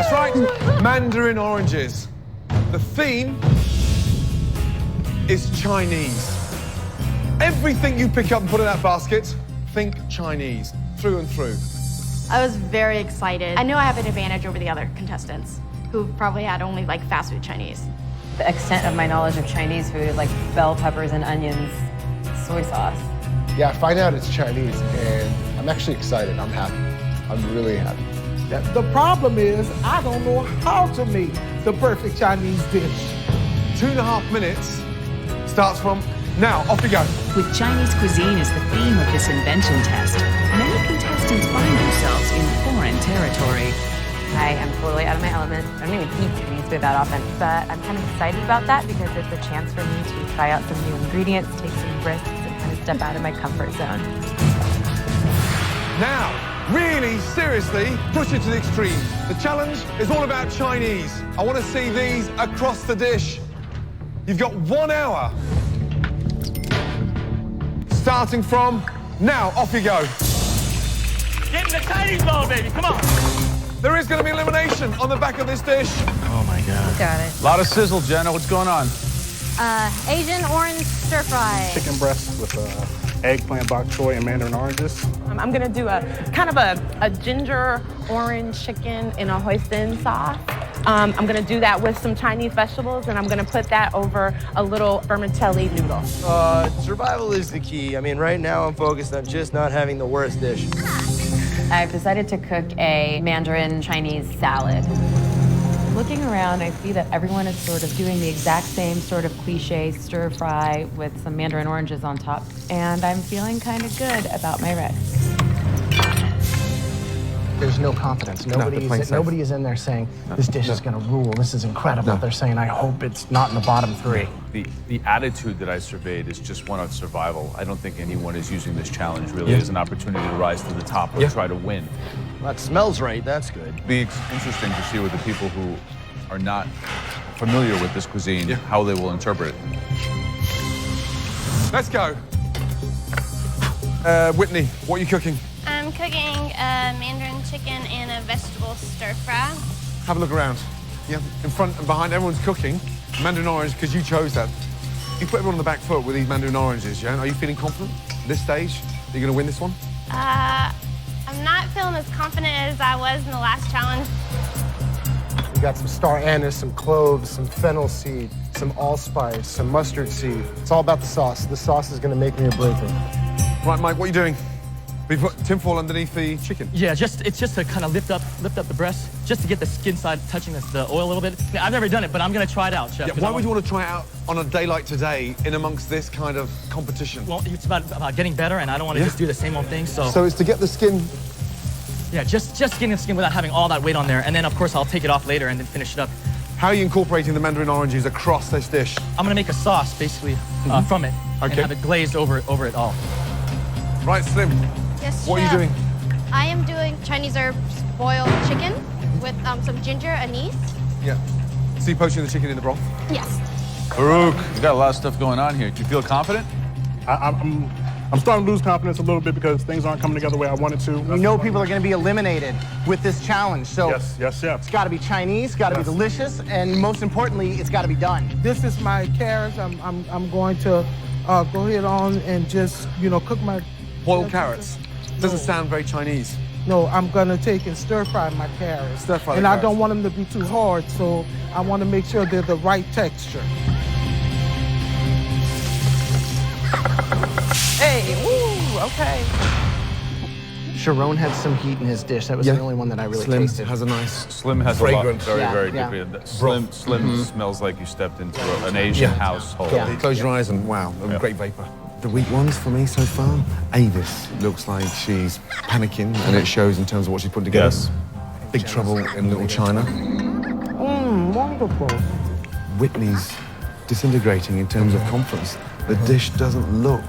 That's right, mandarin oranges. The theme is Chinese. Everything you pick up and put in that basket, think Chinese, through and through. I was very excited. I knew I have an advantage over the other contestants who probably had only like fast food Chinese. The extent of my knowledge of Chinese food, like bell peppers and onions, soy sauce. Yeah, I find out it's Chinese, and I'm actually excited. I'm happy. I'm really happy. The problem is I don't know how to make the perfect Chinese dish. 2.5 minutes starts from now. Off you go. With Chinese cuisine as the theme of this invention test, many contestants find themselves in foreign territory. I am totally out of my element. I don't even eat Chinese food that often, but I'm kind of excited about that because it's a chance for me to try out some new ingredients, take some risks, and kind of step out of my comfort zone. Now, really seriously, push it to the extreme. The challenge is all about Chinese. I want to see these across the dish. You've got 1 hour. Starting from now. Off you go. Get in the Chinese bowl, baby. Come on. There is going to be elimination on the back of this dish. Oh, my God. Got it. A lot of sizzle, Jenna. What's going on? Asian orange stir fry. Chicken breast with eggplant, bok choy, and mandarin oranges. I'm gonna do a kind of a ginger orange chicken in a hoisin sauce. I'm gonna do that with some Chinese vegetables, and I'm gonna put that over a little vermicelli noodle. Survival is the key. I mean, right now I'm focused on just not having the worst dish. I've decided to cook a Mandarin Chinese salad. Looking around, I see that everyone is sort of doing the exact same sort of cliche stir fry with some mandarin oranges on top, and I'm feeling kind of good about my risk. There's no confidence. Nobody is in there saying, this dish is going to rule. This is incredible. They're saying, I hope it's not in the bottom 3. The attitude that I surveyed is just one of survival. I don't think anyone is using this challenge really as an opportunity to rise to the top or try to win. That smells right. That's good. It'll be interesting to see with the people who are not familiar with this cuisine, how they will interpret it. Let's go. Whitney, what are you cooking? I'm cooking a mandarin chicken and a vegetable stir fry. Have a look around. Yeah, in front and behind, everyone's cooking. Mandarin orange, because you chose that. You put everyone on the back foot with these mandarin oranges, yeah? Are you feeling confident at this stage that you're going to win this one? I'm not feeling as confident as I was in the last challenge. We got some star anise, some cloves, some fennel seed, some allspice, some mustard seed. It's all about the sauce. The sauce is going to make me or break me. Right, Mike, what are you doing? We put tinfoil underneath the chicken. Yeah, it's just to kind of lift up the breast, just to get the skin side touching the oil a little bit. I've never done it, but I'm gonna try it out, Chef. Yeah, why would you want to try it out on a day like today in amongst this kind of competition? Well, it's about getting better, and I don't want to just do the same old thing, so... So it's to get the skin... Yeah, just getting the skin without having all that weight on there, and then, of course, I'll take it off later and then finish it up. How are you incorporating the mandarin oranges across this dish? I'm gonna make a sauce, basically, from it, and have it glazed over it all. Right, Slim. Yes, What are you Chef. doing? I am doing Chinese herbs boiled chicken with some ginger, anise. Yeah. So you're poaching the chicken in the broth? Yes. Farouk, you got a lot of stuff going on here. Do you feel confident? I'm starting to lose confidence a little bit because things aren't coming together the way I wanted to. We know people are going to be eliminated with this challenge, so yes. It's got to be Chinese, got to be delicious, and most importantly, it's got to be done. This is my carrots. I'm going to go ahead on and just, cook my... Boiled carrots. Doesn't sound very Chinese. No, I'm gonna take and stir fry my carrots. Stir fry the and I carrots. don't want them to be too hard, so I want to make sure they're the right texture. Hey, woo, okay. Sharon had some heat in his dish. That was the only one that I really Slim tasted. has a nice Slim has fragrance. a lot, very good. Slim smells like you stepped into an Asian household. Close your eyes and wow, great vapor. The weak ones for me so far, Avis looks like she's panicking, and it shows in terms of what she's putting together. Yes. Big trouble in Little China. Wonderful. Whitney's disintegrating in terms of confidence. The dish doesn't look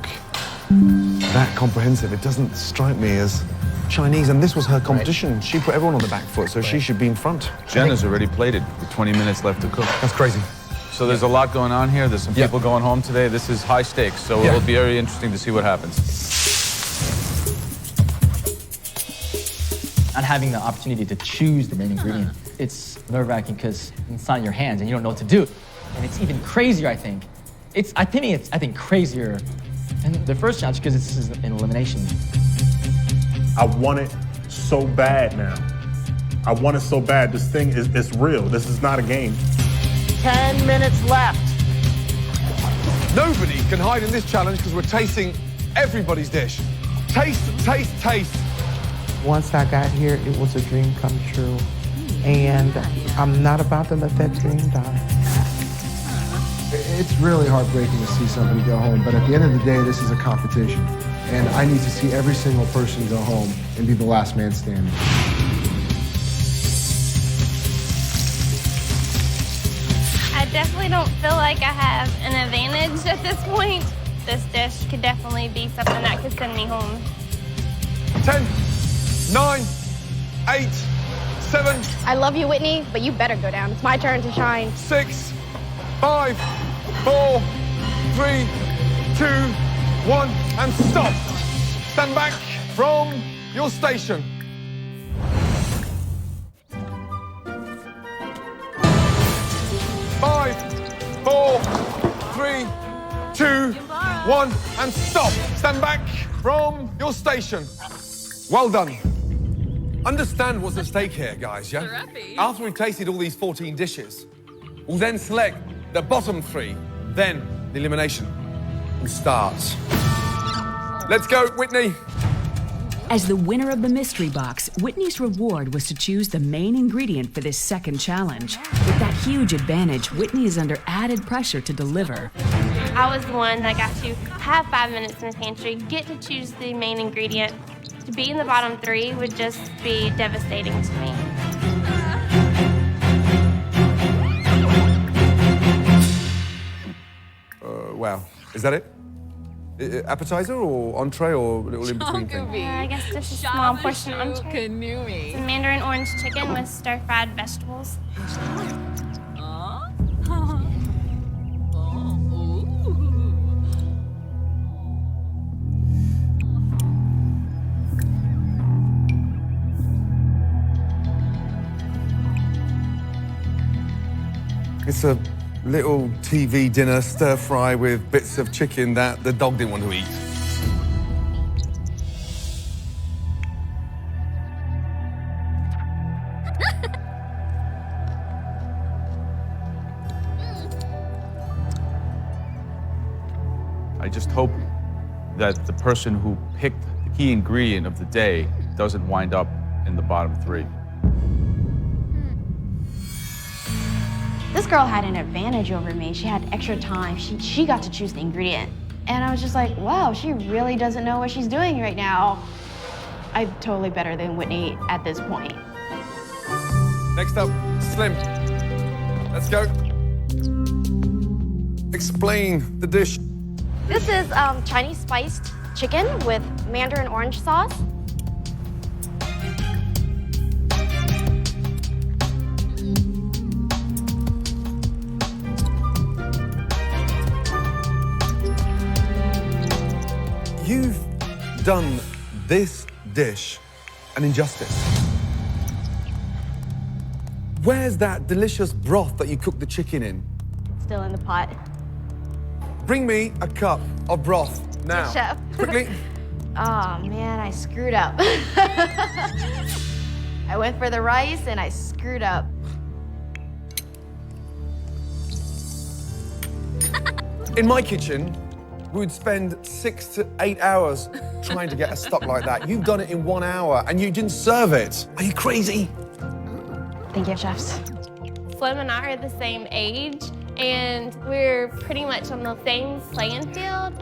that comprehensive. It doesn't strike me as Chinese, and this was her competition. She put everyone on the back foot, so she should be in front. Jenna's already plated with 20 minutes left to cook. That's crazy. So there's a lot going on here. There's some people going home today. This is high stakes, so it will be very interesting to see what happens. Not having the opportunity to choose the main ingredient. It's nerve-wracking because it's not in your hands and you don't know what to do. And it's even crazier, I think. I think crazier than the first challenge because it's an elimination. I want it so bad now. I want it so bad. This thing it's real. This is not a game. 10 minutes left. Nobody can hide in this challenge because we're tasting everybody's dish. Taste, taste, taste. Once I got here, it was a dream come true. And I'm not about to let that dream die. It's really heartbreaking to see somebody go home, but at the end of the day, this is a competition. And I need to see every single person go home and be the last man standing. I definitely don't feel like I have an advantage at this point. This dish could definitely be something that could send me home. 10, 9, 8, 7. I love you, Whitney, but you better go down. It's my turn to shine. 6, 5, 4, 3, 2, 1, and stop. Stand back from your station. Five, 4, 3, 2, 1, and stop. Stand back from your station. Well done. Understand what's at stake here, guys, yeah? After we've tasted all these 14 dishes, we'll then select the bottom 3, then the elimination will start. Let's go, Whitney. As the winner of the mystery box, Whitney's reward was to choose the main ingredient for this second challenge. With that huge advantage, Whitney is under added pressure to deliver. I was the one that got to have 5 minutes in the pantry, get to choose the main ingredient. To be in the bottom 3 would just be devastating to me. Wow. Is that it? Appetizer or entree or a little in between thing? I guess just a small portion entree. It's a mandarin orange chicken with stir-fried vegetables. It's a little TV dinner stir fry with bits of chicken that the dog didn't want to eat. I just hope that the person who picked the key ingredient of the day doesn't wind up in the bottom 3. This girl had an advantage over me. She had extra time. She got to choose the ingredient. And I was just like, wow, she really doesn't know what she's doing right now. I'm totally better than Whitney at this point. Next up, Slim. Let's go. Explain the dish. This is Chinese spiced chicken with mandarin orange sauce. You've done this dish an injustice. Where's that delicious broth that you cooked the chicken in? Still in the pot. Bring me a cup of broth now. Yes, chef. Quickly. Oh man, I screwed up. I went for the rice and I screwed up. In my kitchen, we would spend 6 to 8 hours trying to get a stock like that. You've done it in 1 hour and you didn't serve it. Are you crazy? Thank you, chefs. Slim and I are the same age, and we're pretty much on the same playing field.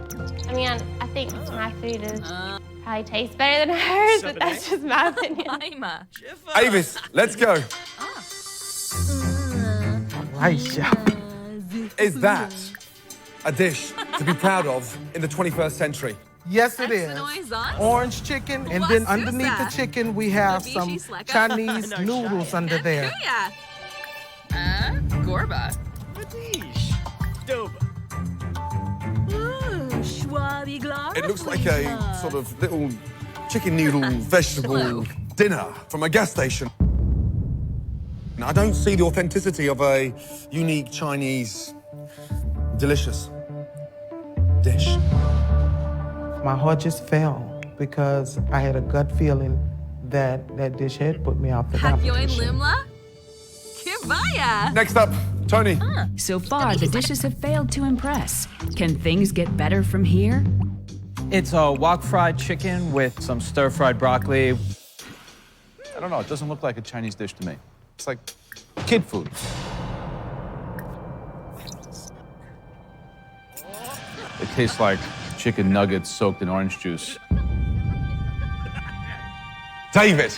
I mean, I think my food is probably tastes better than hers, but that's just my opinion. Avis, let's go. Right, chef. Is that a dish to be proud of in the 21st century? Yes, it is. Orange chicken, and then underneath the chicken, we have some Chinese noodles under there. Gorba. It looks like a sort of little chicken noodle vegetable dinner from a gas station. I don't see the authenticity of a unique Chinese, delicious dish. My heart just fell because I had a gut feeling that that dish had put me off the competition. Next up, Tony. So far, the dishes have failed to impress. Can things get better from here? It's a wok fried chicken with some stir-fried broccoli. I don't know, it doesn't look like a Chinese dish to me. It's like kid food. It tastes like chicken nuggets soaked in orange juice. David.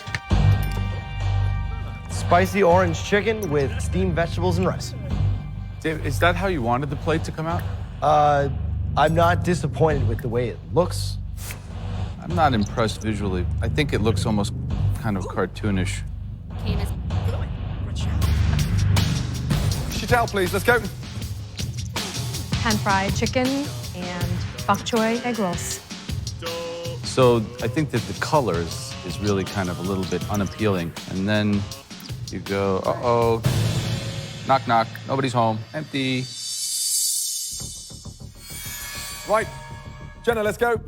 Spicy orange chicken with steamed vegetables and rice. Dave, is that how you wanted the plate to come out? I'm not disappointed with the way it looks. I'm not impressed visually. I think it looks almost kind of cartoonish. Chantel, please, let's go. Pan-fried chicken and bok choy egg rolls. So I think that the color is really kind of a little bit unappealing. And then you go, uh-oh, knock, knock, nobody's home, empty. Right, Jenna, let's go.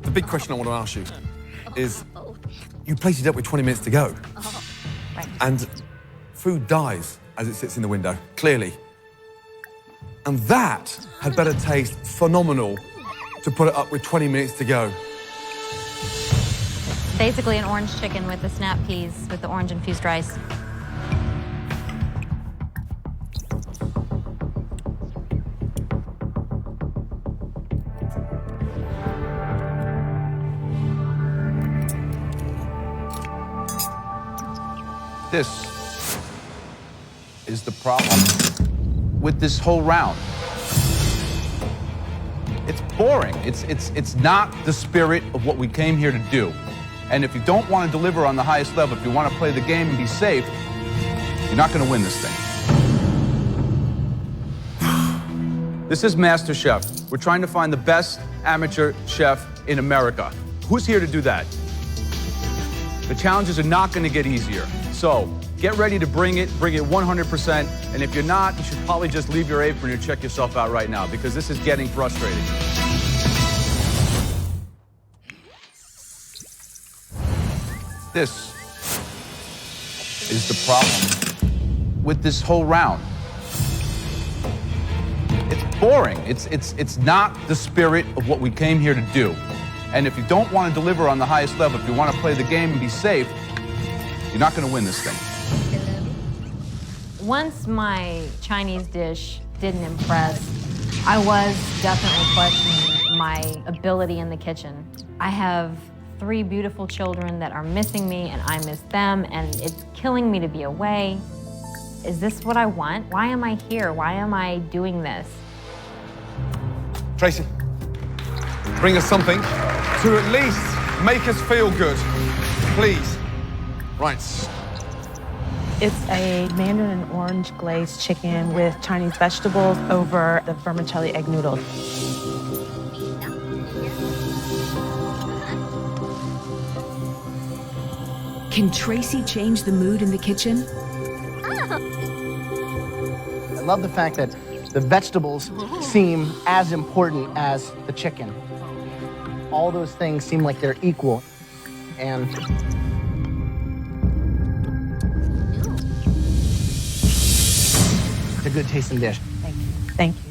The big question I want to ask you is, you placed it up with 20 minutes to go. And food dies as it sits in the window, clearly. And that had better taste phenomenal to put it up with 20 minutes to go. Basically an orange chicken with the snap peas with the orange infused rice. This is the problem with this whole round. It's boring. It's not the spirit of what we came here to do. And if you don't want to deliver on the highest level, if you want to play the game and be safe, you're not going to win this thing. This is Master Chef. We're trying to find the best amateur chef in America. Who's here to do that? The challenges are not going to get easier. So get ready to bring it 100%. And if you're not, you should probably just leave your apron and check yourself out right now, because this is getting frustrating. This is the problem with this whole round. It's boring. It's not the spirit of what we came here to do. And if you don't want to deliver on the highest level, if you want to play the game and be safe, you're not going to win this thing. Once my Chinese dish didn't impress, I was definitely questioning my ability in the kitchen. I have 3 beautiful children that are missing me, and I miss them, and it's killing me to be away. Is this what I want? Why am I here? Why am I doing this? Tracy, bring us something to at least make us feel good, please. Right. It's a mandarin and orange glazed chicken with Chinese vegetables over the vermicelli egg noodles. Can Tracy change the mood in the kitchen? I love the fact that the vegetables seem as important as the chicken. All those things seem like they're equal. And it's a good tasting dish. Thank you. Thank you.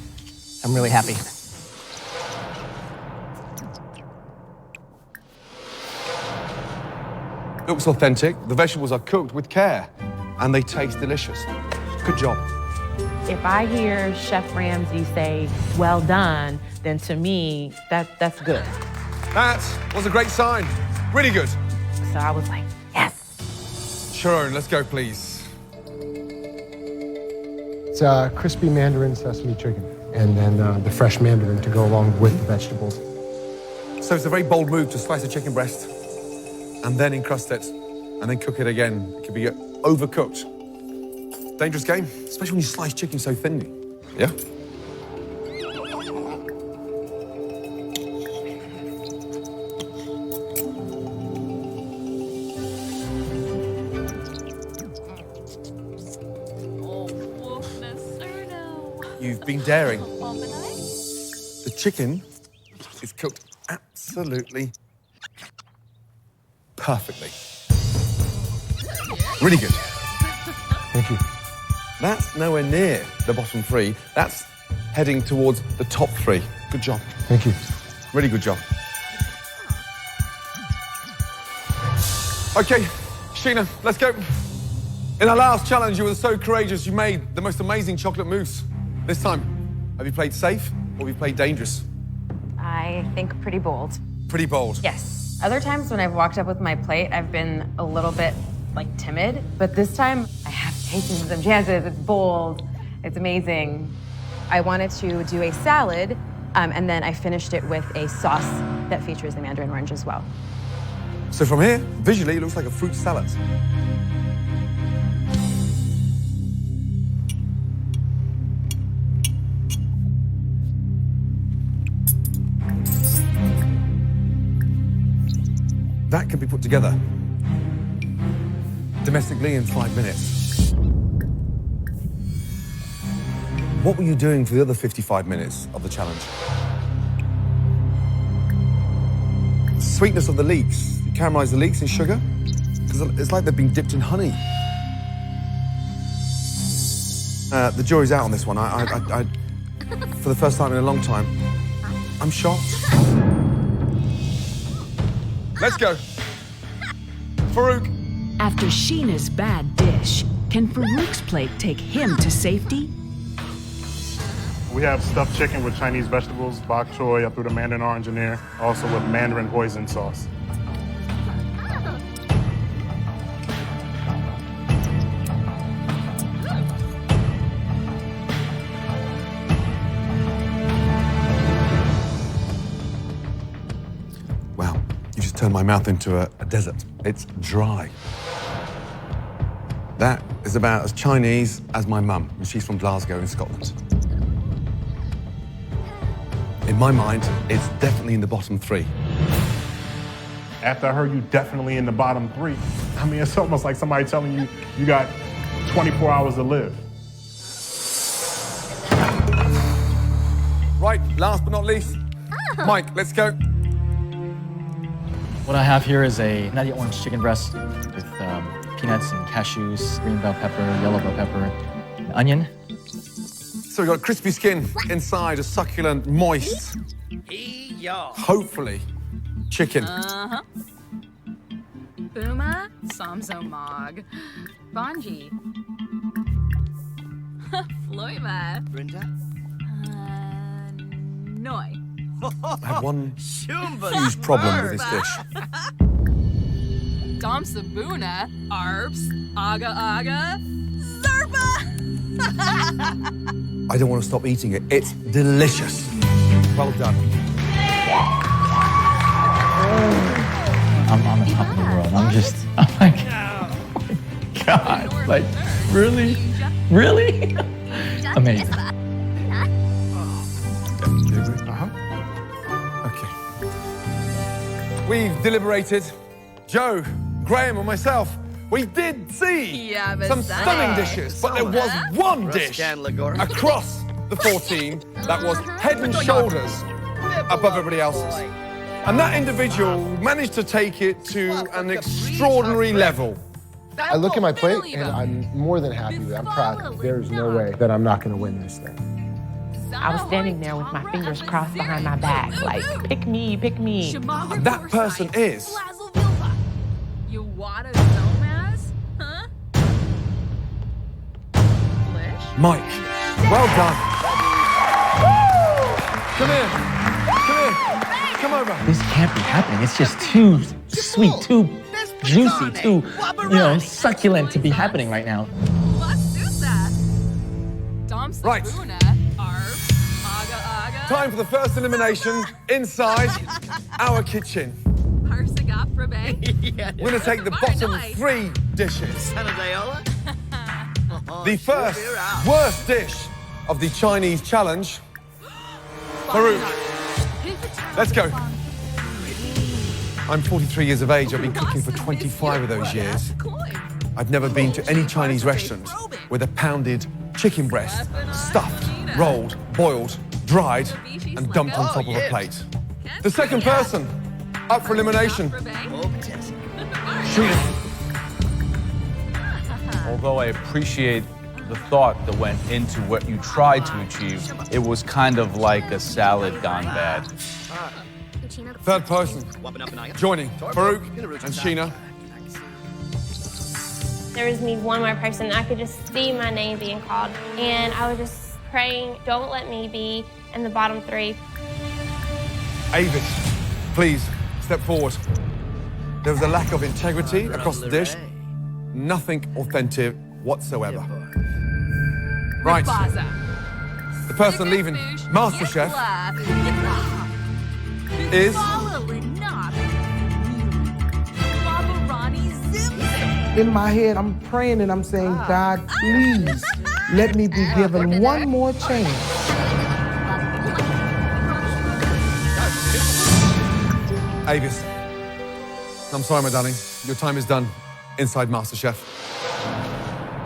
I'm really happy. Looks authentic. The vegetables are cooked with care, and they taste delicious. Good job. If I hear Chef Ramsay say, well done, then to me, that's good. That was a great sign. Really good. So I was like, yes. Sharon, let's go, please. It's crispy mandarin sesame chicken, and then the fresh mandarin to go along with the vegetables. So it's a very bold move to slice a chicken breast and then encrust it and then cook it again. It could be overcooked. Dangerous game, especially when you slice chicken so thinly. Yeah? You've been daring. The chicken is cooked absolutely perfectly. Really good. Thank you. That's nowhere near the bottom three. That's heading towards the top three. Good job. Thank you. Really good job. Okay, Sheena, let's go. In our last challenge, you were so courageous, you made the most amazing chocolate mousse. This time, have you played safe or have you played dangerous? I think pretty bold. Pretty bold. Yes. Other times when I've walked up with my plate, I've been a little bit timid, but this time I have taken some chances. It's bold. It's amazing. I wanted to do a salad, and then I finished it with a sauce that features the mandarin orange as well. So from here, visually, it looks like a fruit salad. That can be put together domestically in 5 minutes. What were you doing for the other 55 minutes of the challenge? The sweetness of the leeks. You caramelize the leeks in sugar? Because it's like they've been dipped in honey. The jury's out on this one. I for the first time in a long time, I'm shocked. Let's go. Farouk. After Sheena's bad dish, can Farouk's plate take him to safety? We have stuffed chicken with Chinese vegetables, bok choy. I threw the mandarin orange in there, also with mandarin hoisin sauce. Wow, you just turned my mouth into a desert. It's dry. That is about as Chinese as my mum, and she's from Glasgow in Scotland. In my mind, it's definitely in the bottom three. After I heard you definitely in the bottom three, I mean, it's almost like somebody telling you you got 24 hours to live. Right, last but not least, Mike, let's go. What I have here is a nutty orange chicken breast with peanuts and cashews, green bell pepper, yellow bell pepper, and onion. So we've got crispy skin inside, a succulent, moist, hopefully, chicken. Booma, Samsomog, Bonji. Floima. Brenda? Noi. I have one huge problem with this dish. Dom Sabuna, Arbs, Aga Aga, Zarba! I don't want to stop eating it. It's delicious. Well done. I'm on top of the world. I'm like, oh my God. Like, really? Really? Amazing. Okay. We've deliberated. Joe, Graham, and myself. We did see some stunning dishes, but there was one dish across the 14 that was head and shoulders above everybody else's. And that individual managed to take it to an extraordinary level. I look at my plate and I'm more than happy with it. I'm proud. There's no way that I'm not going to win this thing. I was standing there with my fingers crossed behind my back, like, pick me, pick me. And that person is... You water Zomas? Huh? Mike. Well done. Come here. Come over. This can't be happening. It's just too sweet, too juicy, too, succulent to be happening right now. Right. Time for the first elimination inside our kitchen. We're going to take the bottom 3 dishes. The first worst dish of the Chinese challenge. Farouk, let's go. I'm 43 years of age. I've been cooking for 25 of those years. I've never been to any Chinese restaurant with a pounded chicken breast stuffed rolled, boiled, dried, and dumped on top of a plate. The second person up for elimination. Sheena. Although I appreciate the thought that went into what you tried to achieve, it was kind of like a salad gone bad. Third person joining Farouk and Sheena. There was me one more person. I could just see my name being called. And I was just praying, don't let me be in the bottom 3. Avis, please step forward. There was a lack of integrity across the dish. Nothing authentic whatsoever. Right. The person leaving MasterChef is... In my head, I'm praying and I'm saying, God, please let me be given one more chance. Avis, I'm sorry, my darling. Your time is done inside MasterChef.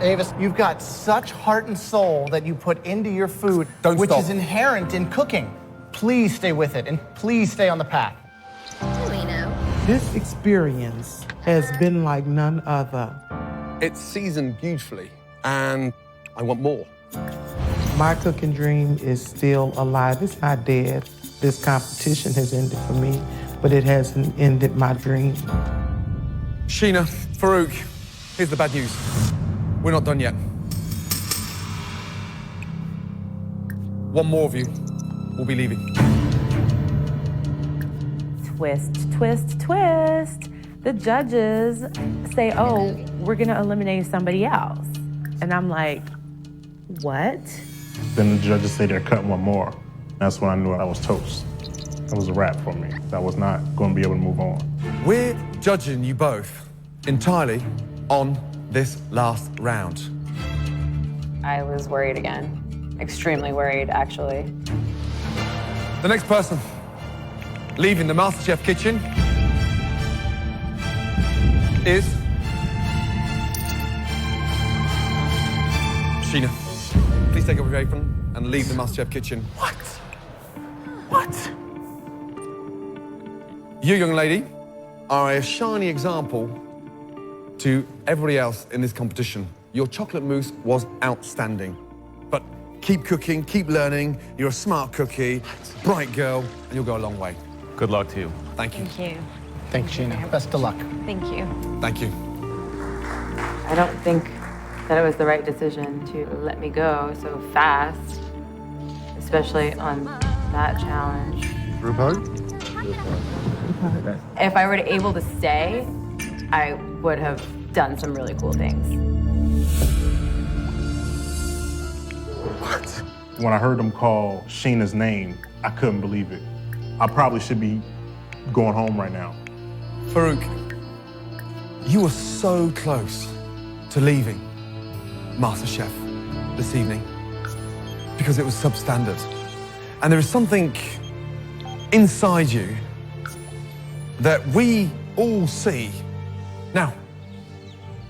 Avis, you've got such heart and soul that you put into your food, which is inherent in cooking. Please stay with it, and please stay on the path. This experience has been like none other. It's seasoned beautifully, and I want more. My cooking dream is still alive. It's not dead. This competition has ended for me, but it hasn't ended my dream. Sheena, Farouk, here's the bad news. We're not done yet. One more of you will be leaving. Twist, twist, twist. The judges say, oh, we're gonna eliminate somebody else. And I'm like, what? Then the judges say they're cutting one more. That's when I knew I was toast. That was a wrap for me. I was not going to be able to move on. We're judging you both entirely on this last round. I was worried again. Extremely worried, actually. The next person leaving the MasterChef kitchen is Sheena. Please take off your apron and leave the MasterChef kitchen. What? What? You, young lady, are a shining example to everybody else in this competition. Your chocolate mousse was outstanding. But keep cooking, keep learning. You're a smart cookie, bright girl, and you'll go a long way. Good luck to you. Thank you. Thank you. Thanks, Sheena. Best of luck. Thank you. Thank you. I don't think that it was the right decision to let me go so fast, especially on that challenge. Group hug? If I were able to stay, I would have done some really cool things. What? When I heard them call Sheena's name, I couldn't believe it. I probably should be going home right now. Farouk, you were so close to leaving MasterChef this evening because it was substandard. And there is something inside you that we all see. Now,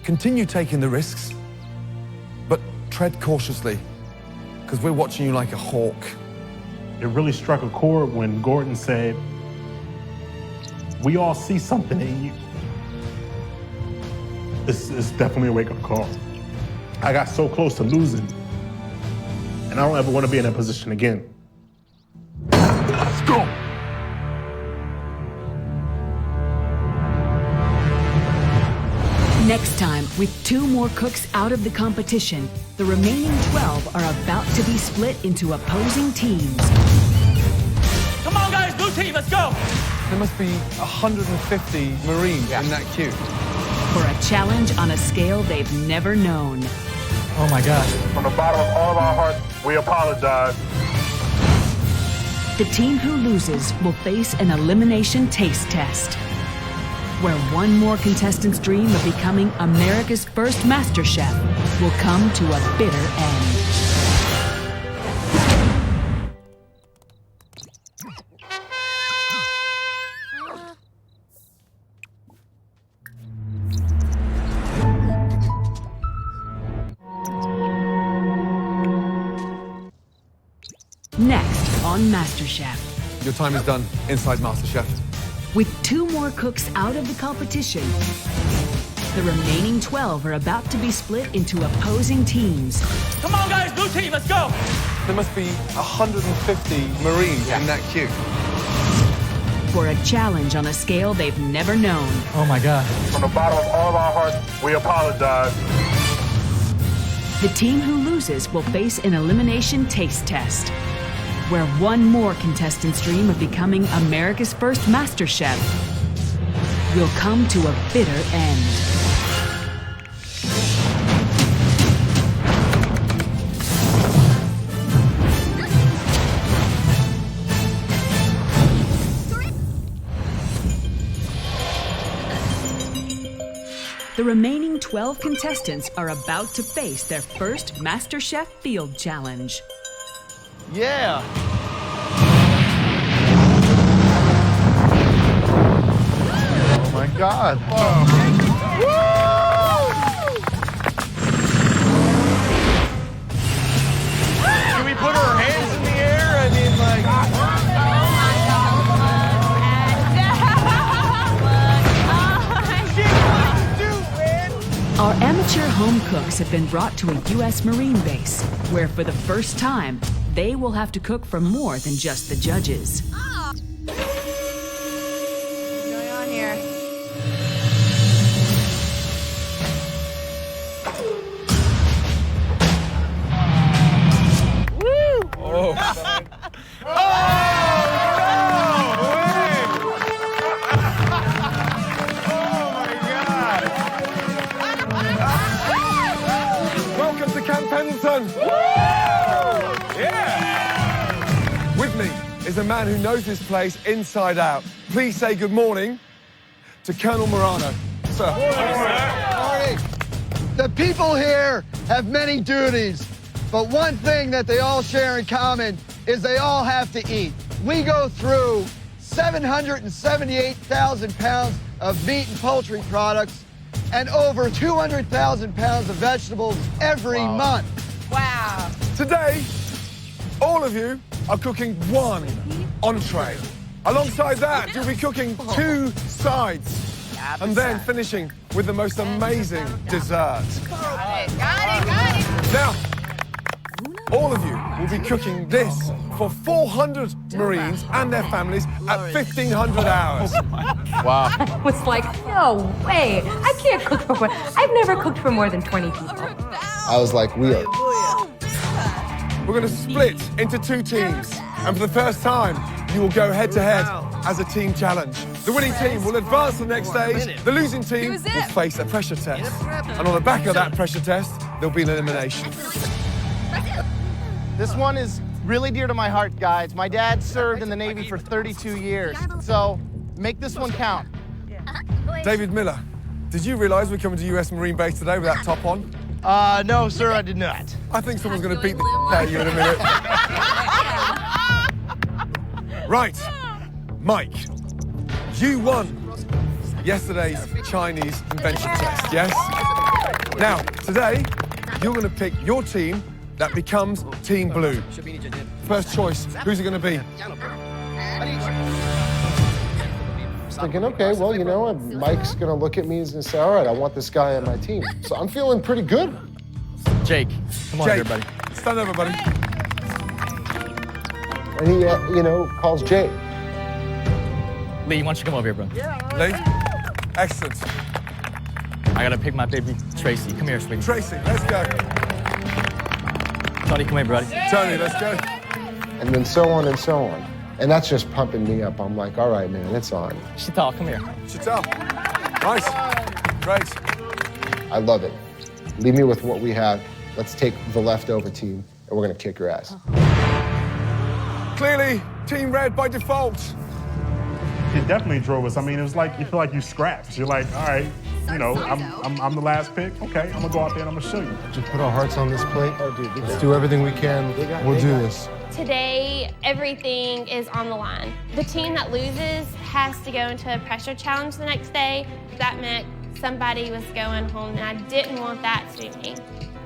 continue taking the risks, but tread cautiously because we're watching you like a hawk. It really struck a chord when Gordon said, we all see something in you. It's definitely a wake-up call. I got so close to losing, and I don't ever want to be in that position again. Let's go. Next time, with 2 more cooks out of the competition, the remaining 12 are about to be split into opposing teams. Come on, guys, blue team, let's go! There must be 150 Marines in that queue. For a challenge on a scale they've never known. Oh my God. From the bottom of all of our hearts, we apologize. The team who loses will face an elimination taste test, where one more contestant's dream of becoming America's first Master Chef will come to a bitter end. MasterChef. Your time is done inside MasterChef. With 2 more cooks out of the competition, the remaining 12 are about to be split into opposing teams. Come on, guys, blue team, let's go. There must be 150 Marines in that queue. For a challenge on a scale they've never known. Oh my God. From the bottom of all of our hearts, we apologize. The team who loses will face an elimination taste test, where one more contestant's dream of becoming America's first MasterChef will come to a bitter end. The remaining 12 contestants are about to face their first MasterChef Field Challenge. Yeah. Oh my God. Can we put our hands in the air? I mean, like. Our amateur home cooks have been brought to a U.S. Marine base, where for the first time, they will have to cook for more than just the judges. What's going on here? Woo! Oh. Welcome to Camp Pendleton. Yeah. With me is a man who knows this place inside out. Please say good morning to Colonel Morano. Sir. Morning. The people here have many duties, but one thing that they all share in common is they all have to eat. We go through 778,000 pounds of meat and poultry products and over 200,000 pounds of vegetables every month. Wow. Today, all of you are cooking one entree. Alongside that, you'll be cooking 2 sides. And then finishing with the most amazing dessert. Got it. Now, all of you will be cooking this for 400 Marines and their families at 1,500 hours. Wow. I was like, no way. I can't cook for more. I've never cooked for more than 20 people. I was like, we are. We're going to split into 2 teams. And for the first time, you will go head-to-head as a team challenge. The winning team will advance to the next stage. The losing team will face a pressure test. And on the back of that pressure test, there'll be an elimination. This one is really dear to my heart, guys. My dad served in the Navy for 32 years, so make this one count. David Miller, did you realize we're coming to US Marine Base today with that top on? No, sir, I did not. I think someone's going to beat the out of you in a minute. Right, Mike, you won yesterday's Chinese invention test, yes? Now, today, you're going to pick your team that becomes Team Blue. First choice, who's it going to be? Thinking, okay, well, you know, Mike's gonna look at me and say, all right, I want this guy on my team. So I'm feeling pretty good. Jake, come on, Jake, everybody. stand over, buddy. And he, you know, calls Jake. Lee, why don't you come over here, bro? Lee, excellent. I gotta pick my baby Tracy. Come here, sweetie. Tracy, let's go. Tony, come here, buddy. Tony, let's go. And then so on and so on. And that's just pumping me up. I'm like, all right, man, it's on. Chital, come here. Chital. Nice. Great. I love it. Leave me with what we have. Let's take the leftover team, and we're gonna kick your ass. Clearly, Team Red by default. It definitely drove us. I mean, it was like, you feel like you scrapped. You're like, all right, you know, I'm the last pick. Okay, I'm gonna go out there and I'm gonna show you. Just put our hearts on this plate. Oh, dude, let's do everything we can. We'll do this. Today, everything is on the line. The team that loses has to go into a pressure challenge the next day. That meant somebody was going home, and I didn't want that to be me.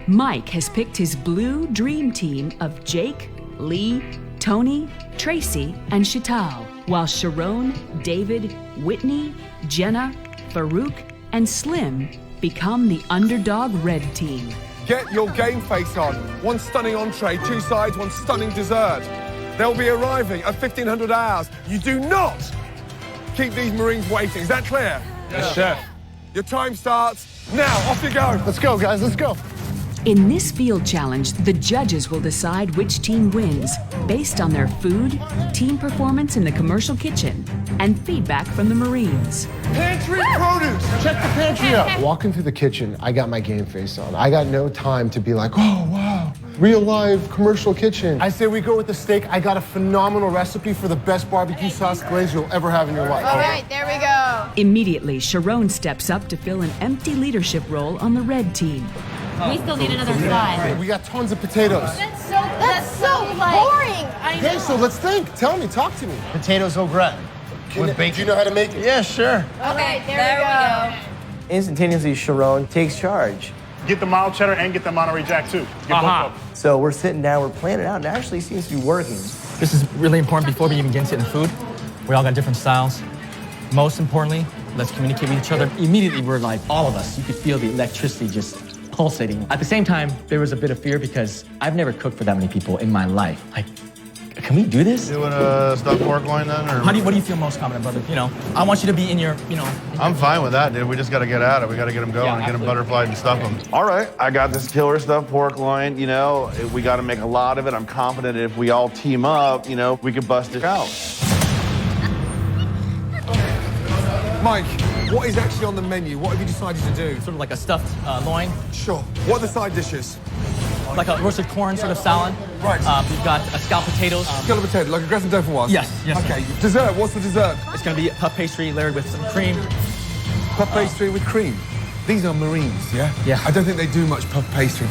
Mike has picked his blue dream team of Jake, Lee, Tony, Tracy, and Chital, while Sharon, David, Whitney, Jenna, Farouk, and Slim become the underdog red team. Get your game face on. One stunning entree, 2 sides, 1 stunning dessert. They'll be arriving at 1500 hours. You do not keep these Marines waiting. Is that clear? Yes, Chef. Your time starts now. Off you go. Let's go, guys. Let's go. In this field challenge, the judges will decide which team wins based on their food, team performance in the commercial kitchen, and feedback from the Marines. Pantry produce. Check the pantry out. Walking through the kitchen, I got my game face on. I got no time to be like, oh, wow, real live commercial kitchen. I say we go with the steak. I got a phenomenal recipe for the best barbecue sauce glaze you'll ever have in your life. All right, there we go. Immediately, Sharon steps up to fill an empty leadership role on the red team. We still need another slide. We got tons of potatoes. That's so boring. Okay, so let's think. Tell me, talk to me. Potatoes au gratin. With bacon. Do you know how to make it? Yeah, sure. Okay, there we go. Instantaneously, Sharon takes charge. Get the mild cheddar and get the Monterey Jack too. Get both of them. So we're sitting down, we're planning it out, and it actually seems to be working. This is really important before we even get into the food. We all got different styles. Most importantly, let's communicate with each other. Immediately, we're like, all of us, you could feel the electricity just pulsating. At the same time, there was a bit of fear because I've never cooked for that many people in my life. Like, can we do this? Doing a stuffed pork loin then, or? What do you feel most confident, brother? You know, I want you to be in your, I'm fine with that, dude. We just got to get at it. We got to get them going and get them butterflied and stuff them. All right, I got this killer stuffed pork loin. You know, we got to make a lot of it. I'm confident if we all team up, we could bust it out. Mike, what is actually on the menu? What have you decided to do? Sort of like a stuffed loin. Sure. What are the side dishes? Like a roasted corn sort of salad. Right. We've got scalloped potatoes. Scalloped potato, like a gratin dauphinoise? Yes. Okay, dessert, what's the dessert? It's going to be puff pastry layered with some cream. Puff pastry with cream? These are Marines, yeah? Yeah. I don't think they do much puff pastry.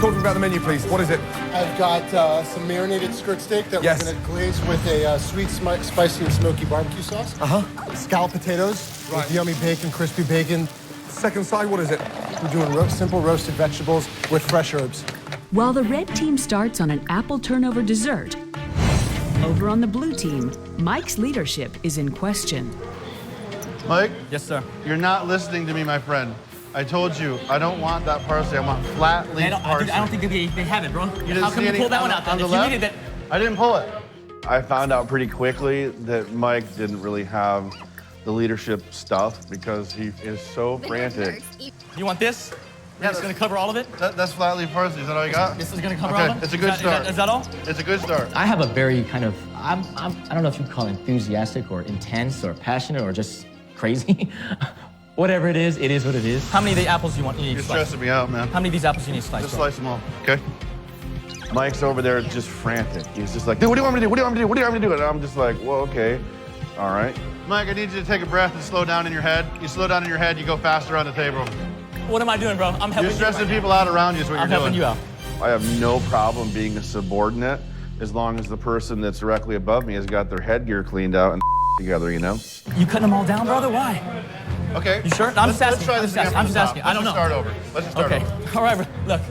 Talk to me about the menu, please. What is it? I've got some marinated skirt steak that Yes. we're going to glaze with a sweet, spicy, and smoky barbecue sauce. Scalloped potatoes with yummy bacon, crispy bacon. Second side, what is it? We're doing simple roasted vegetables with fresh herbs. While the red team starts on an apple turnover dessert, over on the blue team, Mike's leadership is in question. Mike? Yes, sir. You're not listening to me, my friend. I told you, I don't want that parsley. I want flat leaf parsley. I don't think they have it, bro. You How come you pulled that one out then? If you needed it. I didn't pull it. I found out pretty quickly that Mike didn't really have the leadership stuff because he is so frantic. You want this? Yeah, it's going to cover all of it? That's flat leaf parsley. Is that all you got? This is going to cover all of it? It's a good start. Is that all? It's a good start. I have a very kind of, I don't know if you'd call it enthusiastic or intense or passionate or just crazy. Whatever it is what it is. How many of the apples do you want? You need You're to slice? stressing me out, man. How many of these apples do you need to slice? Just slice them all, okay? Mike's over there just frantic. He's just like, dude, what do you want me to do? What do you want me to do? What do you want me to do? And I'm just like, well, okay, all right. Mike, I need you to take a breath and slow down in your head. You slow down in your head, you go faster on the table. What am I doing, bro? I'm helping you. You're stressing people out around you is what you're doing. I'm helping you out. I have no problem being a subordinate as long as the person that's directly above me has got their headgear cleaned out and together, You cutting them all down, brother? Why? Okay. You sure? I'm just asking. Let's try this again. I'm just asking. I don't know. Let's just start over. Let's just start over. Okay. All right, bro.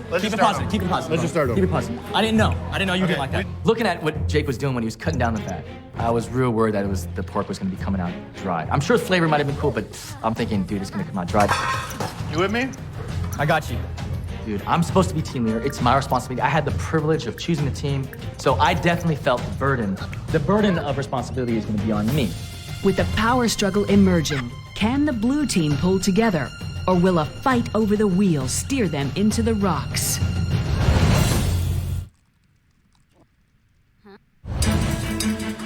Look, keep it positive. Keep it positive. Let's just start over. Keep it positive. I didn't know you did like that. Looking at what Jake was doing when he was cutting down the fat, I was real worried that the pork was going to be coming out dry. I'm sure the flavor might have been cool, but I'm thinking, dude, it's going to come out dry. You with me? I got you. Dude, I'm supposed to be team leader. It's my responsibility. I had the privilege of choosing the team, so I definitely felt the burden. The burden of responsibility is going to be on me. With the power struggle emerging, can the blue team pull together, or will a fight over the wheel steer them into the rocks?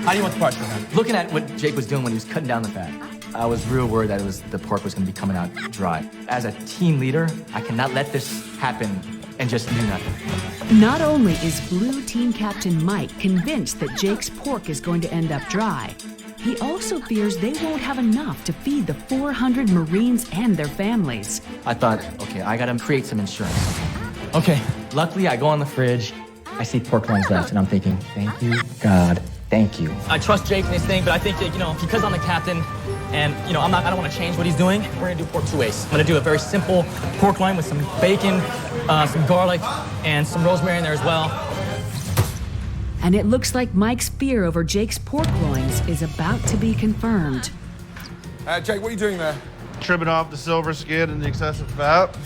How do you want the parts, man? Looking at what Jake was doing when he was cutting down the fat, I was real worried that the pork was going to be coming out dry. As a team leader, I cannot let this happen and just do nothing. Not only is blue team captain Mike convinced that Jake's pork is going to end up dry, he also fears they won't have enough to feed the 400 Marines and their families. I thought, okay, I gotta create some insurance. Okay, luckily I go on the fridge, I see pork loins left, and I'm thinking, thank you, God, thank you. I trust Jake in this thing, but I think, because I'm the captain, and, I don't want to change what he's doing, we're gonna do pork two ways. I'm gonna do a very simple pork loin with some bacon, some garlic, and some rosemary in there as well. And it looks like Mike's fear over Jake's pork loins is about to be confirmed. Jake, what are you doing there? Trimming off the silver skin and the excessive fat.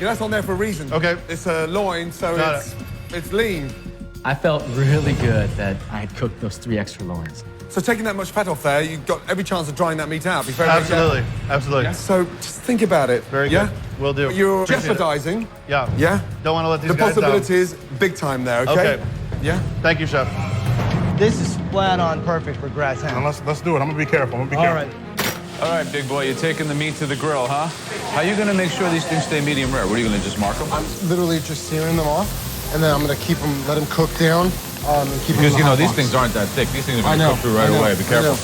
Yeah, that's on there for a reason. Okay. It's a loin, so it's lean. I felt really good that I had cooked those 3 extra loins. So taking that much fat off there, you've got every chance of drying that meat out. Be very Absolutely, absolutely. Yeah? So just think about it. Very good. Will do. But you're Appreciate jeopardizing. it. Yeah. Yeah? Don't want to let these the guys down. possibilities, big time there, okay? Yeah? Thank you, Chef. This is flat on perfect for grass ham. Now let's do it. I'm gonna be careful. I'm gonna be All careful. right. All right, big boy, you're taking the meat to the grill, huh? How are you gonna make sure these things stay medium rare? What are you gonna just mark them? I'm literally just searing them off, and then I'm gonna keep them, let them cook down, and keep them Because, in you the know, hot these box. things aren't that thick. These things are I gonna know, cook through right I know, away. Be I careful. know.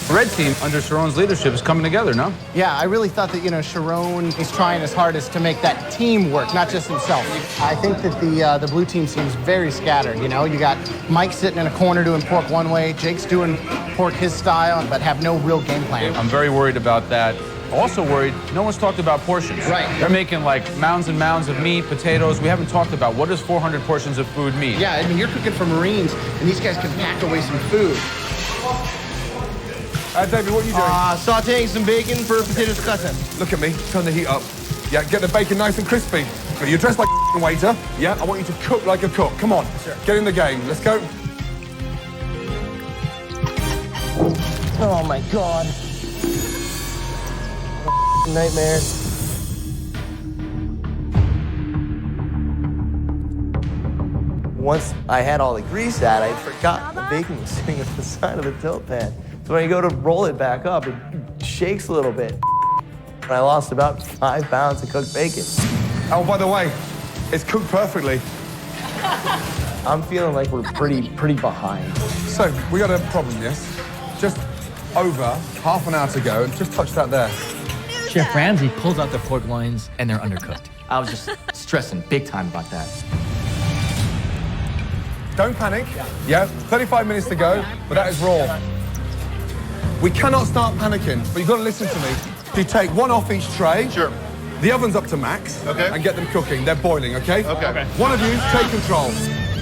The red team, under Sharon's leadership, is coming together, no? Yeah, I really thought that, Sharon is trying his hardest to make that team work, not just himself. I think that the blue team seems very scattered, You got Mike sitting in a corner doing pork one way, Jake's doing pork his style, but have no real game plan. I'm very worried about that. Also worried, no one's talked about portions. Right. They're making like mounds and mounds of meat, potatoes. We haven't talked about what does 400 portions of food mean. Yeah, I mean, you're cooking for Marines, and these guys can pack away some food. David, what are you doing? Sauteing some bacon for potatoes cutting. Look at me, turn the heat up. Yeah, get the bacon nice and crispy. You're dressed like a waiter. Yeah, I want you to cook like a cook. Come on, get in the game. Let's go. Oh my God. What a nightmare. Once I had all the grease out, I forgot the bacon was sitting at the side of the tilt pan. So when I go to roll it back up, it shakes a little bit. And I lost about 5 pounds of cooked bacon. Oh, by the way, it's cooked perfectly. I'm feeling like we're pretty behind. So, we got a problem, yes? Just over half an hour to go, and just touch that there. Chef Ramsay pulls out the pork loins and they're undercooked. I was just stressing big time about that. Don't panic. Yeah, 35 minutes to go, but that is raw. We cannot start panicking, but you've got to listen to me. You take one off each tray. Sure. The oven's up to max. Okay. And get them cooking. They're boiling, okay? Okay. One of you, take control.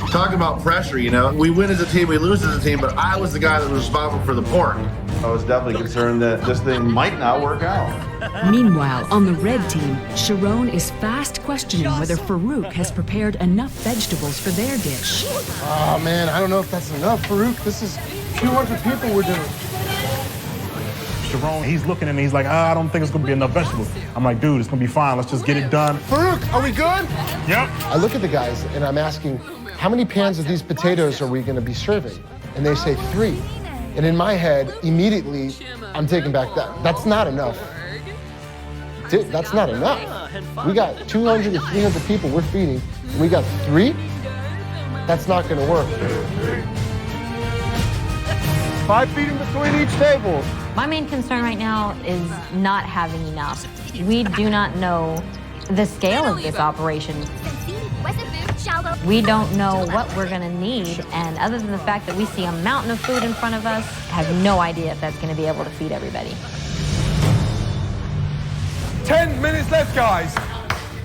Talk about pressure, we win as a team, we lose as a team, but I was the guy that was responsible for the pork. I was definitely concerned that this thing might not work out. Meanwhile, on the red team, Sharon is fast questioning whether Farouk has prepared enough vegetables for their dish. Oh man, I don't know if that's enough, Farouk. This is 200 people we're doing. Sharon, he's looking at me, he's like, I don't think it's gonna be enough vegetables. I'm like, dude, it's gonna be fine, let's just get it done. Farouk, are we good? Yep. I look at the guys and I'm asking, how many pans of these potatoes are we gonna be serving? And they say 3. And in my head, immediately, I'm taking back that. That's not enough. Dude, that's not enough. We got 200 to 300 people we're feeding, and we got 3? That's not gonna work. 5 feet in between each table. My main concern right now is not having enough. We do not know the scale of this operation. We don't know what we're gonna need, and other than the fact that we see a mountain of food in front of us, I have no idea if that's gonna be able to feed everybody. 10 minutes left, guys.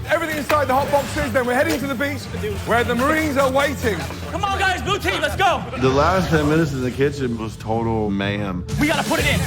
Everything inside the hot boxes, then we're heading to the beach where the Marines are waiting. Come on, guys, blue team, let's go. The last 10 minutes in the kitchen was total mayhem. We gotta put it in.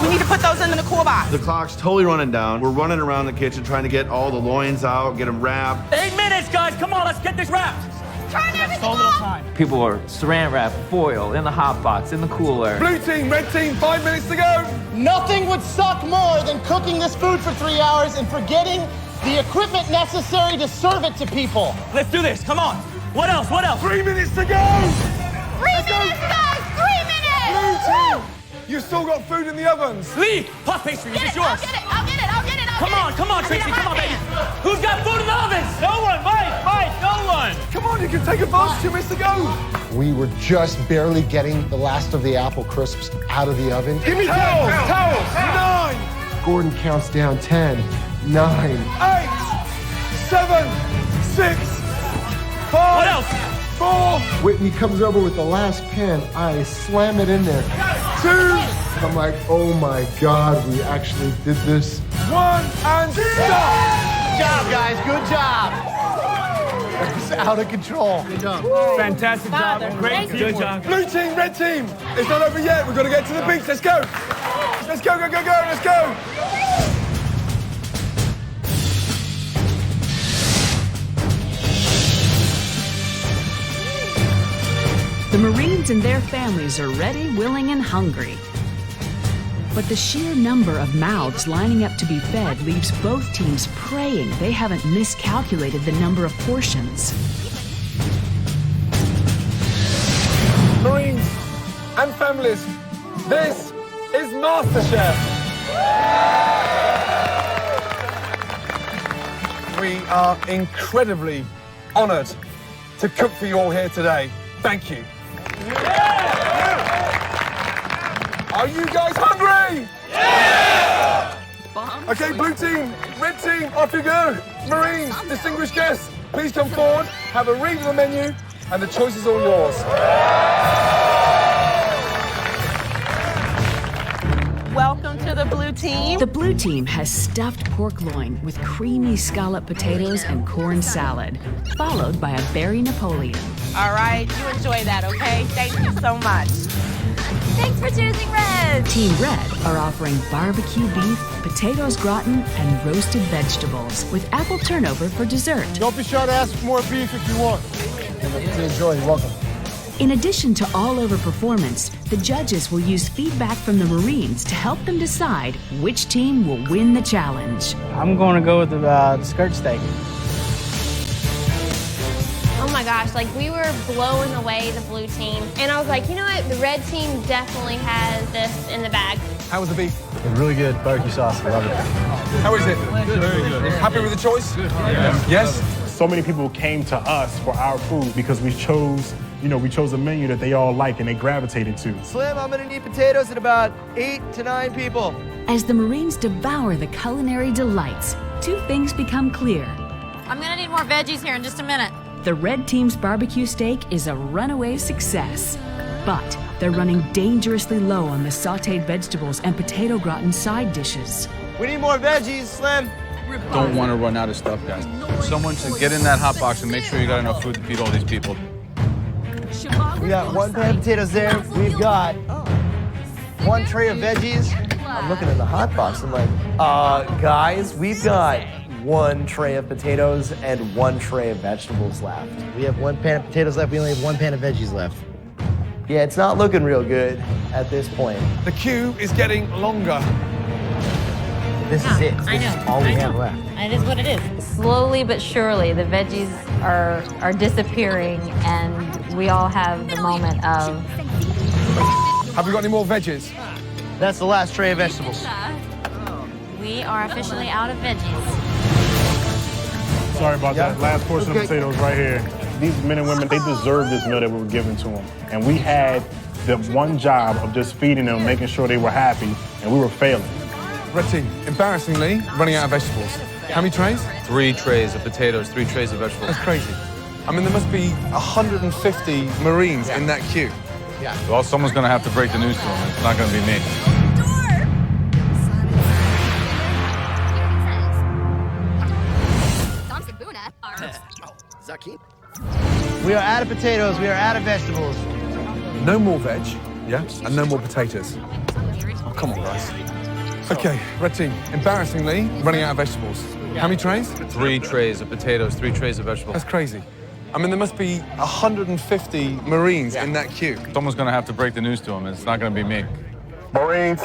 We need to put those in the cool box. The clock's totally running down. We're running around the kitchen trying to get all the loins out, get them wrapped. 8 minutes, guys, come on, let's get this wrapped. Turn everything So little off. time. People are saran wrap, foil, in the hot box, in the cooler. Blue team, red team, 5 minutes to go. Nothing would suck more than cooking this food for 3 hours and forgetting the equipment necessary to serve it to people. Let's do this, come on. What else, what else? 3 minutes to go. 3 minutes, guys. 3 minutes. Blue team, you've still got food in the ovens. Lee, puff pastry, Get it's it, yours. I'll get it. I'll get it. I'll get it. Come on, Tracy, come on, baby. Who's got food in the ovens? No one, Mike, no one. Come on, you can take advantage. 2 minutes to go. We were just barely getting the last of the apple crisps out of the oven. Give me towels. 9, Gordon counts down 10, 9. 8, 7, 6, 5. What else? 4. Whitney comes over with the last pan. I slam it in there. 2. I'm like, oh my God, we actually did this. 1 and stop. Good job, guys. Good job. It's out of control. Good job. Fantastic job. Great Thank good job. Blue team, red team. It's not over yet. We've got to get to the beach. Let's go. Let's go, go, go, go. Let's go. The Marines and their families are ready, willing, and hungry. But the sheer number of mouths lining up to be fed leaves both teams praying they haven't miscalculated the number of portions. Marines and families, this is MasterChef. We are incredibly honored to cook for you all here today. Thank you. Are you guys hungry? Yeah! Okay, blue team, red team, off you go. Marines, distinguished guests, please come forward, have a read of the menu, and the choice is all yours. Welcome to the blue team. The blue team has stuffed pork loin with creamy scallop potatoes and corn salad, followed by a berry Napoleon. All right, you enjoy that, okay? Thank you so much. Thanks for choosing red. Team Red are offering barbecue beef, potatoes gratin, and roasted vegetables with apple turnover for dessert. Don't be shy to ask for more beef if you want. Enjoy, you're welcome. In addition to all-over performance, the judges will use feedback from the Marines to help them decide which team will win the challenge. I'm going to go with the skirt steak. Oh my gosh, like we were blowing away the blue team. And I was like, you know what? The red team definitely has this in the bag. How was the beef? Really good barbecue sauce. Love it. How is it? Very good. Happy with the choice? Yeah. Yes? So many people came to us for our food because we chose a menu that they all like and they gravitated to. Slim, I'm gonna need potatoes at about 8 to 9 people. As the Marines devour the culinary delights, two things become clear. I'm gonna need more veggies here in just a minute. The red team's barbecue steak is a runaway success, but they're running dangerously low on the sautéed vegetables and potato gratin side dishes. We need more veggies, Slim. Don't want to run out of stuff, guys. Someone should get in that hot box and make sure you got enough food to feed all these people. We got 1 pan of potatoes there. We've got 1 tray of veggies. I'm looking in the hot box. I'm like, guys, we've got 1 tray of potatoes and 1 tray of vegetables left. We have 1 pan of potatoes left. We only have 1 pan of veggies left. Yeah, it's not looking real good at this point. The queue is getting longer. This is it. I This know. is all we have left. It is what it is. Slowly but surely, the veggies are disappearing, and we all have the moment of. Have we got any more veggies? That's the last tray of vegetables. We are officially out of veggies. Sorry about that. Last portion of potatoes right here. These men and women, they deserve this meal that we were giving to them. And we had the one job of just feeding them, making sure they were happy, and we were failing. Red team, embarrassingly, running out of vegetables. How many trays? 3 trays of potatoes, 3 trays of vegetables. That's crazy. I mean, there must be 150 Marines in that queue. Yeah. Well, someone's going to have to break the news to them. It's not going to be me. We are out of potatoes. We are out of vegetables. No more veg, yeah? And no more potatoes. Oh, come on, guys. Okay, red team, embarrassingly, running out of vegetables. How many trays? 3 trays of potatoes, 3 trays of vegetables. That's crazy. I mean, there must be 150 Marines in that queue. Someone's going to have to break the news to them. It's not going to be me. Marines,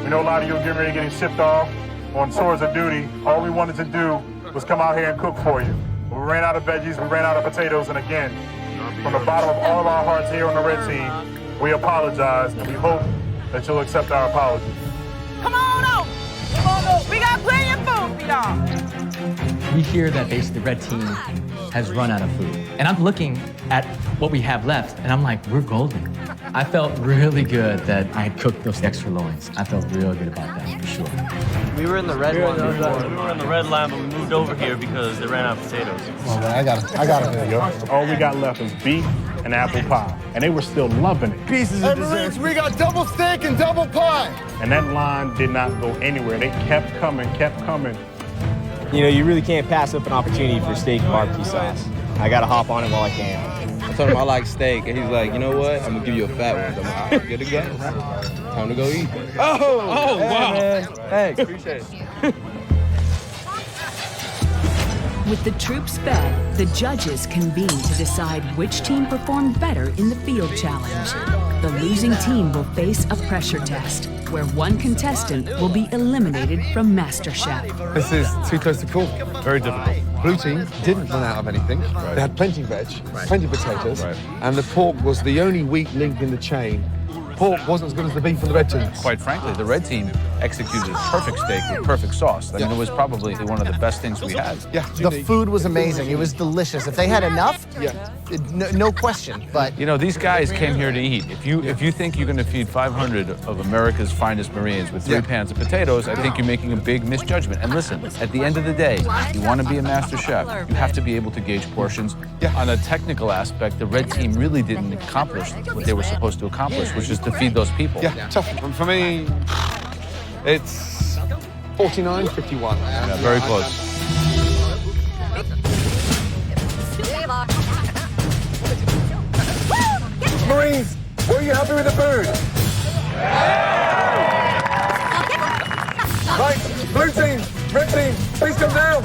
we know a lot of you are getting ready to get shipped off on tours of duty. All we wanted to do was come out here and cook for you. We ran out of veggies, we ran out of potatoes, and again, from the bottom of all of our hearts here on the red team, we apologize, and we hope that you'll accept our apology. Come on over. Come on over. We got plenty of food, y'all. We hear that basically the red team has run out of food. And I'm looking at what we have left, and I'm like, we're golden. I felt really good that I had cooked those extra loins. I felt real good about that, for sure. We were in the red line before. We were in the red line, but we moved over here because they ran out of potatoes. Well, I got it. There you go. All we got left is beef and apple pie, and they were still loving it. Pieces of dessert. Marines, we got double steak and double pie. And that line did not go anywhere. They kept coming, kept coming. You know, you really can't pass up an opportunity for steak and barbecue sauce. I gotta hop on it while I can. I told him I like steak, and he's like, you know what? I'm gonna give you a fat one. I'm like, good to go. Time to go eat. Oh, hey, wow. Man. Thanks, appreciate it. With the troops fed, the judges convene to decide which team performed better in the field challenge. The losing team will face a pressure test, where one contestant will be eliminated from MasterChef. This is too close to call. Very difficult. Blue team didn't run out of anything. They had plenty of veg, plenty of potatoes, and the pork was the only weak link in the chain. Pork wasn't as good as the beef from the red team. Quite frankly, the red team executed a perfect steak with perfect sauce. I mean, it was probably one of the best things we had. Yeah, The food was amazing. It was delicious. If they had enough, no question. But You know, these guys came here to eat. If you think you're going to feed 500 of America's finest Marines with 3 pans of potatoes, I think you're making a big misjudgment. And listen, at the end of the day, if you want to be a master chef, you have to be able to gauge portions. On a technical aspect, the red team really didn't accomplish what they were supposed to accomplish, which is to feed those people. Yeah, tough. And for me, it's 49-51. Yeah, very close. Marines, were you happy with the food? Right, blue team, red team, please come down.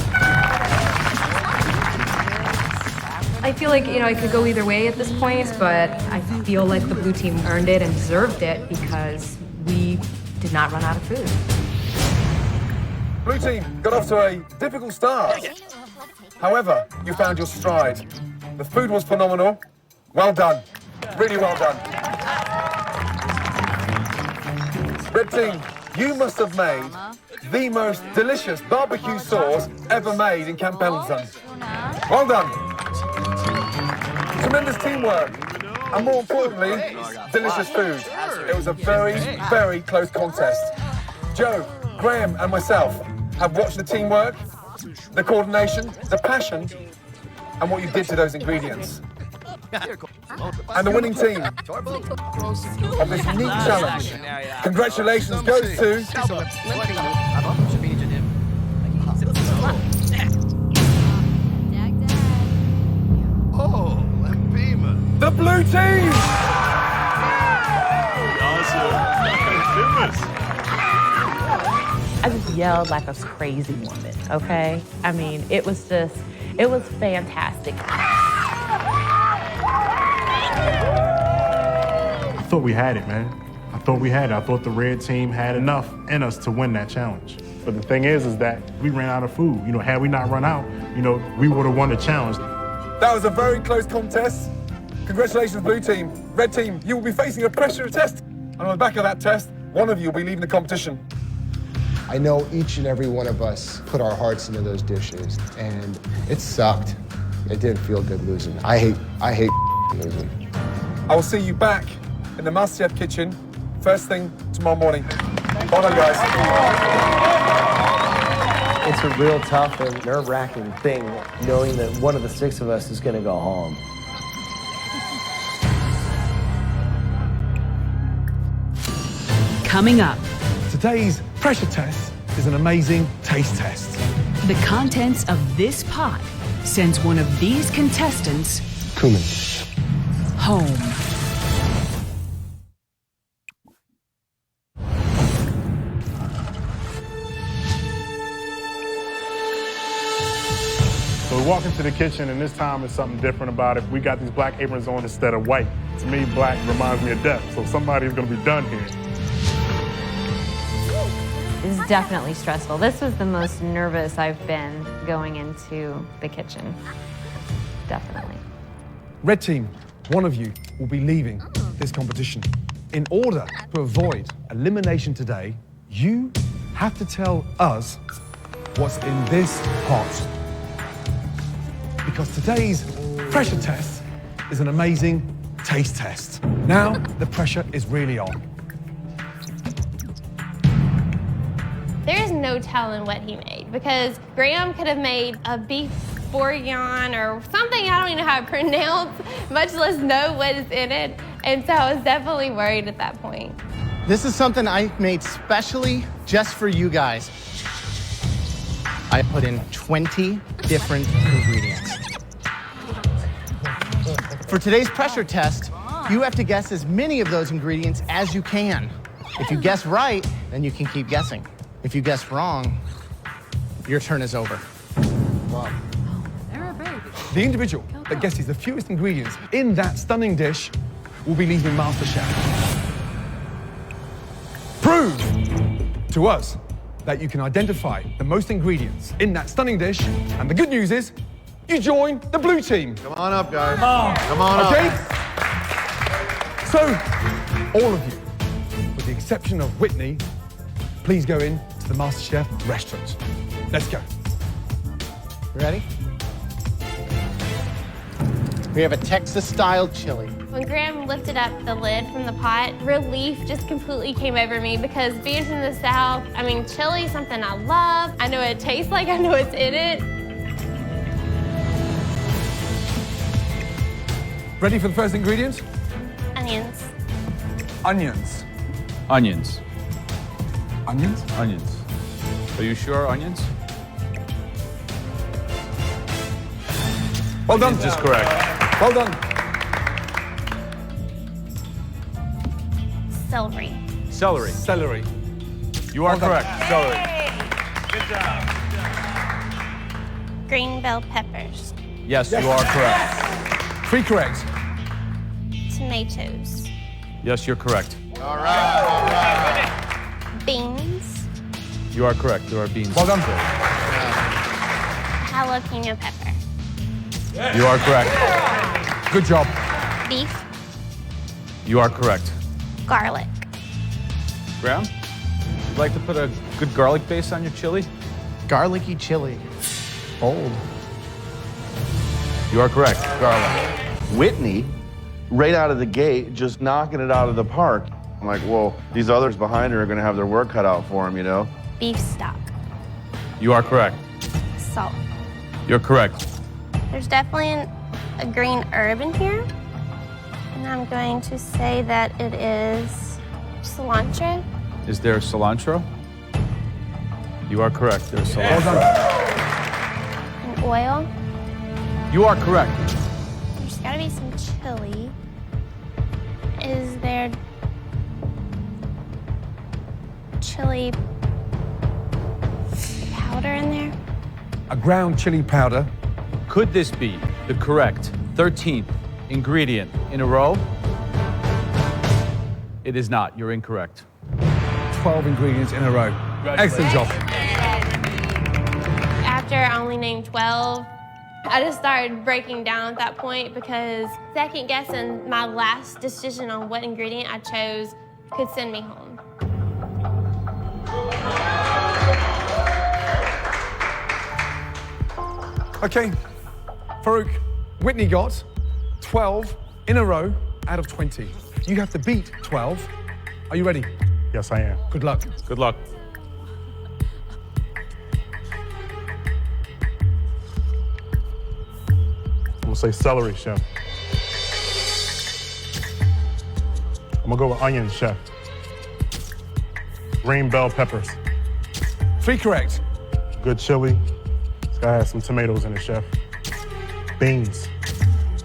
I feel like, it could go either way at this point, but I feel like the blue team earned it and deserved it because we did not run out of food. Blue team got off to a difficult start. However, you found your stride. The food was phenomenal. Well done. Really well done. Red team, you must have made the most delicious barbecue sauce ever made in Camp Pendleton. Well done. Tremendous teamwork. And more importantly, delicious food. It was a very, very close contest. Joe, Graham, and myself have watched the teamwork, the coordination, the passion, and what you did to those ingredients. And the winning team of this unique challenge, congratulations goes to the blue team! I just yelled like a crazy woman, okay? I mean, it was fantastic. I thought we had it, man. I thought we had it. I thought the red team had enough in us to win that challenge. But the thing is that we ran out of food. Had we not run out, we would have won the challenge. That was a very close contest. Congratulations, blue team. Red team, you will be facing a pressure test. And on the back of that test, one of you will be leaving the competition. I know each and every one of us put our hearts into those dishes, and it sucked. It didn't feel good losing. I hate losing. I will see you back in the MasterChef kitchen first thing tomorrow morning. Well done, guys. It's a real tough and nerve-wracking thing knowing that one of the 6 of us is going to go home. Coming up, Today's pressure test is an amazing taste test. the contents of this pot sends one of these contestants Cumin. home. So we walk into the kitchen, and this time it's something different about it. We got these black aprons on instead of white. To me, black reminds me of death, so somebody's gonna be done here. This is definitely stressful. This was the most nervous I've been going into the kitchen. Definitely. Red team, one of you will be leaving this competition. In order to avoid elimination today, you have to tell us what's in this pot. Because today's pressure test is an amazing taste test. Now the pressure is really on. There is no telling what he made because Graham could have made a beef bourguignon or something I don't even know how to pronounce, much less know what is in it. And so I was definitely worried at that point. this is something I made specially just for you guys. I put in 20 different ingredients. For today's pressure test, you have to guess as many of those ingredients as you can. If you guess right, then you can keep guessing. If you guess wrong, your turn is over. They're a baby. The individual that guesses the fewest ingredients in that stunning dish will be leaving MasterChef. Prove to us that you can identify the most ingredients in that stunning dish, and the good news is, you join the blue team. Come on up, guys. Come on up. Okay? So, all of you, with the exception of Whitney, please go in to the MasterChef restaurant. Let's go. Ready? We have a Texas-style chili. When Graham lifted up the lid from the pot, relief just completely came over me because being from the South, I mean, chili is something I love. I know what it tastes like, I know what's in it. Ready for the first ingredient? Onions. Onions. Onions. Onions? Onions. Are you sure onions? Well done. Onions is correct. Well done. Celery. Celery. Celery. You are correct. Celery. Good job. Green bell peppers. Yes, you are correct. 3 correct. Tomatoes. Yes, you're correct. All right. Beans. You are correct. There are beans. Well done. Jalapeno pepper. You are correct. Good job. Beef. You are correct. Garlic. Graham, you'd like to put a good garlic base on your chili? Garlicky chili. Bold. You are correct. Garlic. Whitney, right out of the gate, just knocking it out of the park. I'm like, well, these others behind her are gonna have their work cut out for them, you know? Beef stock. You are correct. Salt. You're correct. There's definitely a green herb in here. And I'm going to say that it is cilantro. Is there cilantro? You are correct. There's cilantro. And oil. You are correct. There's got to be some chili. Is there chili powder in there? A ground chili powder. Could this be the correct 13th ingredient in a row? It is not. You're incorrect. 12 ingredients in a row. Excellent job. After I only named 12, I just started breaking down at that point because second guessing my last decision on what ingredient I chose could send me home. Okay, Farouk, Whitney got 12 in a row out of 20. You have to beat 12. Are you ready? Yes, I am. Good luck. Good luck. I'm gonna say celery, chef. I'm gonna go with onions, chef. Green bell peppers. 3 correct. Good chili. It's gotta have some tomatoes in it, chef. Beans.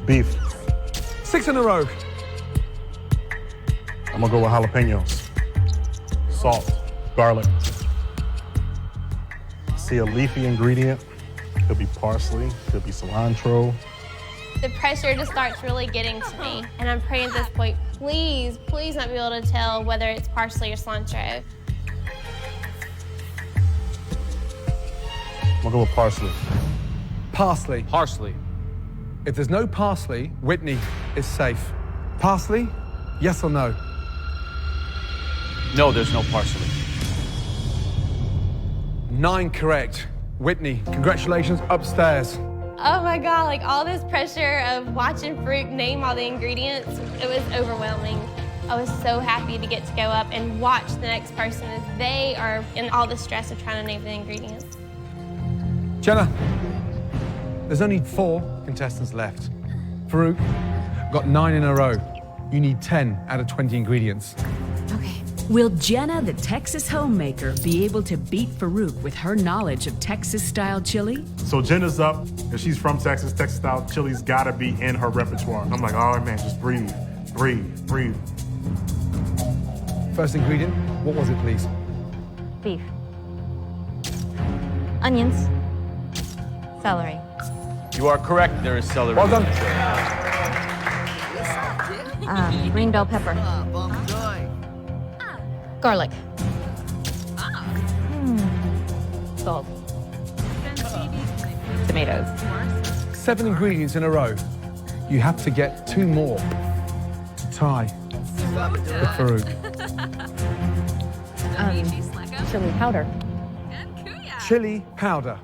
Beef. 6 in a row. I'm gonna go with jalapenos. Salt. Garlic. See a leafy ingredient. Could be parsley, could be cilantro. The pressure just starts really getting to me, and I'm praying at this point, please, please not be able to tell whether it's parsley or cilantro. I'm gonna go with parsley. Parsley. Parsley. If there's no parsley, Whitney is safe. Parsley, yes or no? No, there's no parsley. 9 correct. Whitney, congratulations, upstairs. Oh my God, like all this pressure of watching Farouk name all the ingredients, it was overwhelming. I was so happy to get to go up and watch the next person as they are in all the stress of trying to name the ingredients. Jenna, there's only 4 contestants left. Farouk got 9 in a row. You need 10 out of 20 ingredients. Okay. Will Jenna, the Texas homemaker, be able to beat Farouk with her knowledge of Texas-style chili? So Jenna's up. If she's from Texas, Texas-style chili's gotta be in her repertoire. I'm like, all right, man, just breathe, breathe, breathe. First ingredient, what was it, please? Beef. Onions. Celery. You are correct. There is celery. Well done. Green bell pepper. Garlic. Salt. Tomatoes. 7 ingredients in a row. You have to get 2 more to tie with Farouk. Chili powder. Chili powder.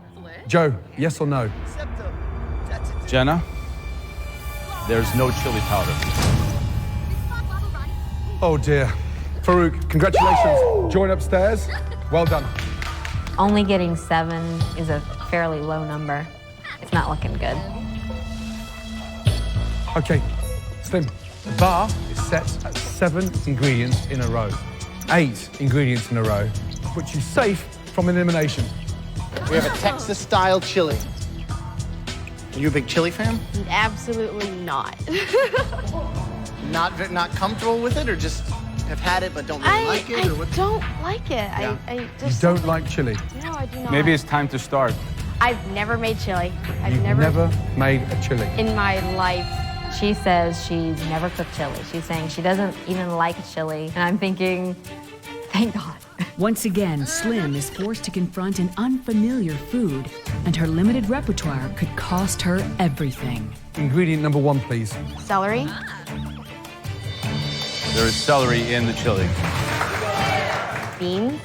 Joe, yes or no? Jenna, there's no chili powder. Oh dear. Farouk, congratulations. Join upstairs. Well done. Only getting 7 is a fairly low number. It's not looking good. Okay, Slim. The bar is set at 7 ingredients in a row. 8 ingredients in a row, which you safe from elimination. We have a Texas-style chili. Are you a big chili fan? Absolutely not. Not comfortable with it, or just have had it but don't really like it? Or what? I don't like it. Yeah. I You just don't like chili. No, I do not. Maybe it's time to start. I've never made chili. You've never made a chili. in my life. She says she's never cooked chili. She's saying she doesn't even like chili. And I'm thinking, thank God. Once again, Slim is forced to confront an unfamiliar food, and her limited repertoire could cost her everything. Ingredient number 1, please. Celery. There is celery in the chili. Beans.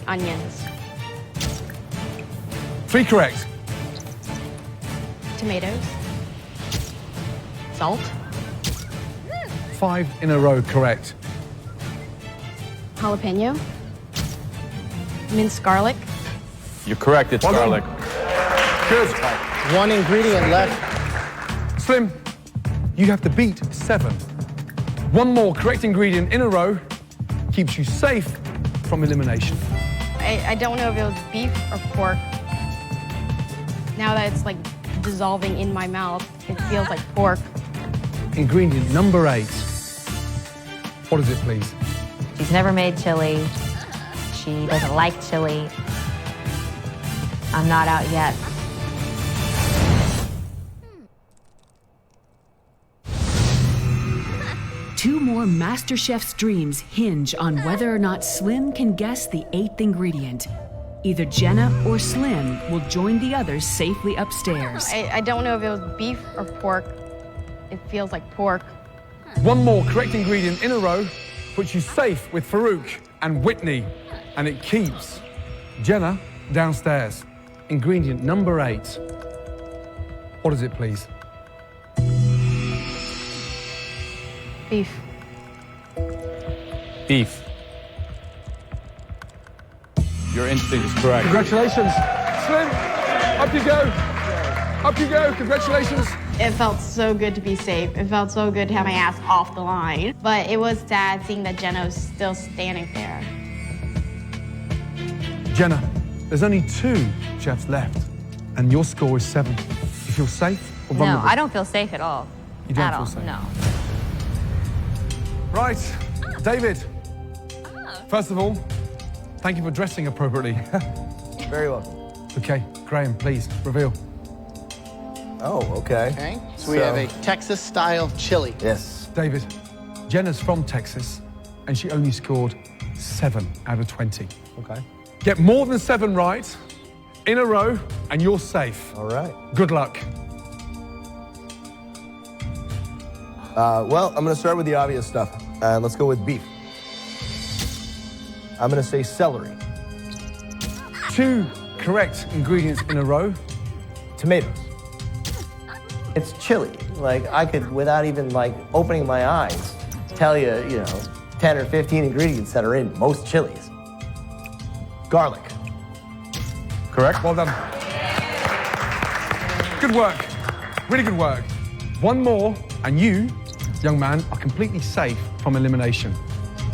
Onions. 3 correct. Tomatoes. Salt. 5 in a row correct. Jalapeno. Minced garlic. You're correct. It's Well done. garlic. Good. 1 ingredient left. Slim, you have to beat 7. 1 more correct ingredient in a row keeps you safe from elimination. I don't know if it was beef or pork. Now that it's like dissolving in my mouth, it feels like pork. Ingredient number 8. What is it, please? She's never made chili. She doesn't like chili. I'm not out yet. Two more MasterChef's dreams hinge on whether or not Slim can guess the 8th ingredient. Either Jenna or Slim will join the others safely upstairs. I don't know if it was beef or pork. It feels like pork. 1 more correct ingredient in a row puts you safe with Farouk and Whitney, and it keeps Jenna downstairs. Ingredient number 8. What is it, please? Beef. Beef. Your instinct is correct. Congratulations. Slim, up you go. Up you go. Congratulations. It felt so good to be safe. It felt so good to have my ass off the line. But it was sad seeing that Jenna was still standing there. Jenna, there's only 2 chefs left, and your score is 7. You feel safe or No, vulnerable? I don't feel safe at all. You don't at feel all. safe? No. Right, David. First of all, thank you for dressing appropriately. Very welcome. Okay, Graham, please, reveal. Oh, okay. Okay. So we have a Texas-style chili. Yes. David, Jenna's from Texas, and she only scored 7 out of 20. Okay. Get more than 7 right in a row, and you're safe. All right. Good luck. Well, I'm going to start with the obvious stuff. Let's go with beef. I'm going to say celery. 2 correct ingredients in a row. Tomatoes. It's chili. Like, I could, without even, like, opening my eyes, tell you, 10 or 15 ingredients that are in most chilies. Garlic. Correct. Well done. Good work. Really good work. 1 more, and you, young man, are completely safe from elimination.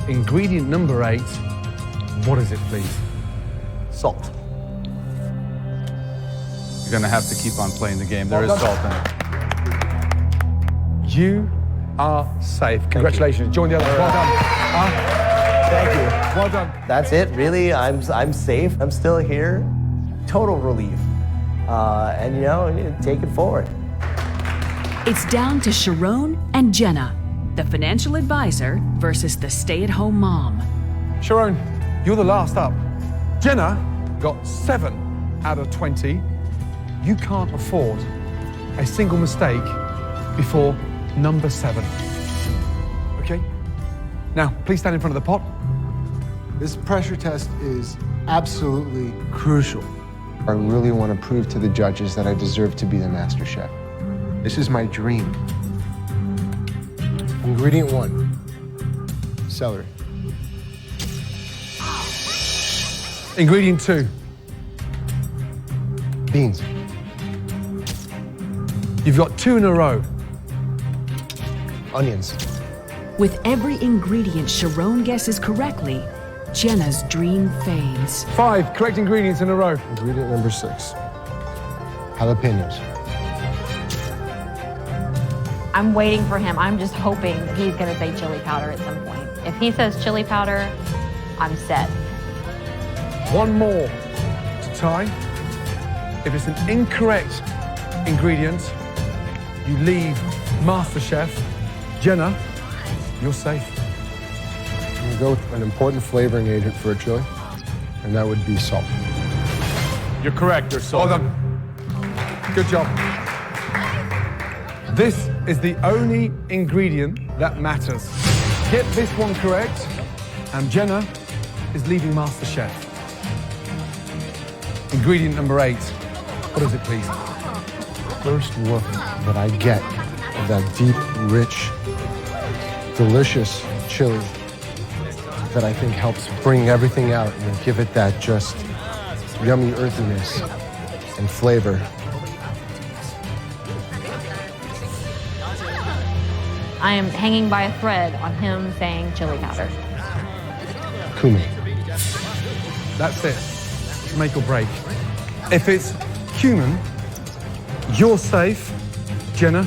ingredient number 8, what is it, please? Salt. You're gonna have to keep on playing the game. There is salt in it. You are safe. Congratulations. Join the others. Well done. Thank you. Well done. That's it, really. I'm safe. I'm still here. Total relief. And you know, take it forward. It's down to Sharon and Jenna, the financial advisor versus the stay-at-home mom. Sharon, you're the last up. Jenna got 7 out of 20. You can't afford a single mistake before number 7. Okay? Now, please stand in front of the pot. This pressure test is absolutely crucial. I really want to prove to the judges that I deserve to be the master chef. This is my dream. Ingredient 1, celery. Ingredient 2. Beans. You've got 2 in a row. Onions. With every ingredient Sharon guesses correctly, Jenna's dream fades. 5 correct ingredients in a row. Ingredient number 6, jalapenos. I'm waiting for him. I'm just hoping he's gonna say chili powder at some point. If he says chili powder, I'm set. 1 more to tie. If it's an incorrect ingredient, you leave MasterChef. Jenna, you're safe. I'm gonna go with an important flavoring agent for a chili, and that would be salt. You're correct, there's salt. Well done. Good job. This is the only ingredient that matters. Get this one correct, and Jenna is leaving MasterChef. Ingredient number 8. What is it, please? First look that I get of that deep, rich, delicious chili that I think helps bring everything out and give it that just yummy earthiness and flavor. I am hanging by a thread on him saying chili powder. Cumin. That's it. It's make or break. If it's cumin, you're safe. Jenna,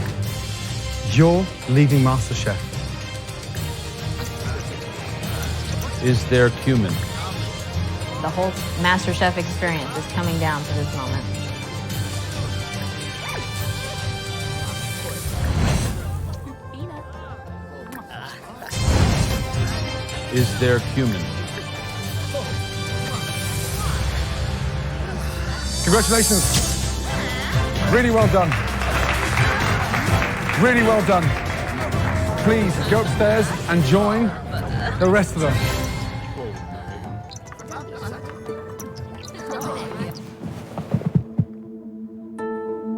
you're leaving MasterChef. Is there cumin? The whole MasterChef experience is coming down to this moment. Is there cumin? Congratulations. Really well done. Really well done. Please go upstairs and join the rest of them.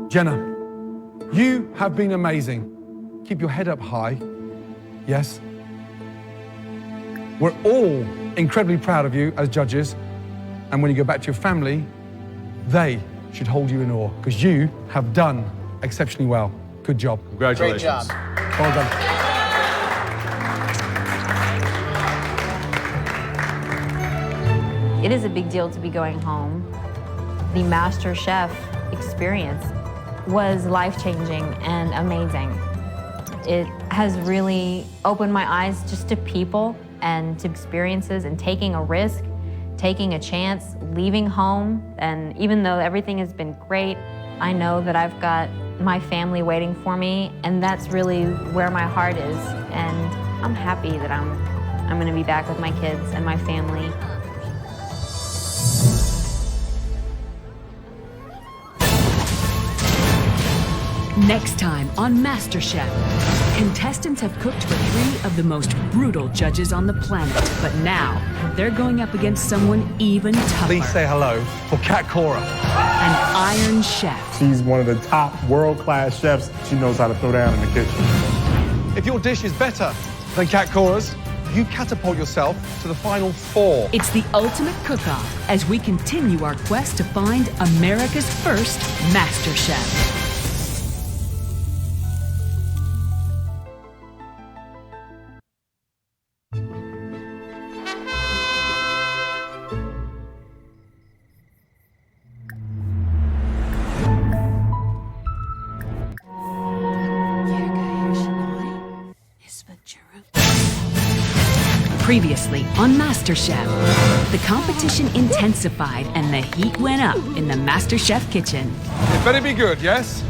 Jenna, you have been amazing. Keep your head up high. Yes? We're all incredibly proud of you as judges. And when you go back to your family, they should hold you in awe because you have done exceptionally well. Good job. Congratulations. Great job. Well done. It is a big deal to be going home. The MasterChef experience was life-changing and amazing. It has really opened my eyes just to people and to experiences and taking a risk, taking a chance, leaving home. And even though everything has been great, I know that I've got my family waiting for me, and that's really where my heart is. And I'm happy that I'm gonna be back with my kids and my family. Next time on MasterChef, contestants have cooked for 3 of the most brutal judges on the planet, but now they're going up against someone even tougher. Please say hello for Kat Cora. An Iron Chef. She's one of the top world-class chefs. She knows how to throw down in the kitchen. If your dish is better than Kat Cora's, you catapult yourself to the final 4. It's the ultimate cook-off as we continue our quest to find America's first MasterChef. Previously on MasterChef, the competition intensified and the heat went up in the MasterChef kitchen. It better be good, yes?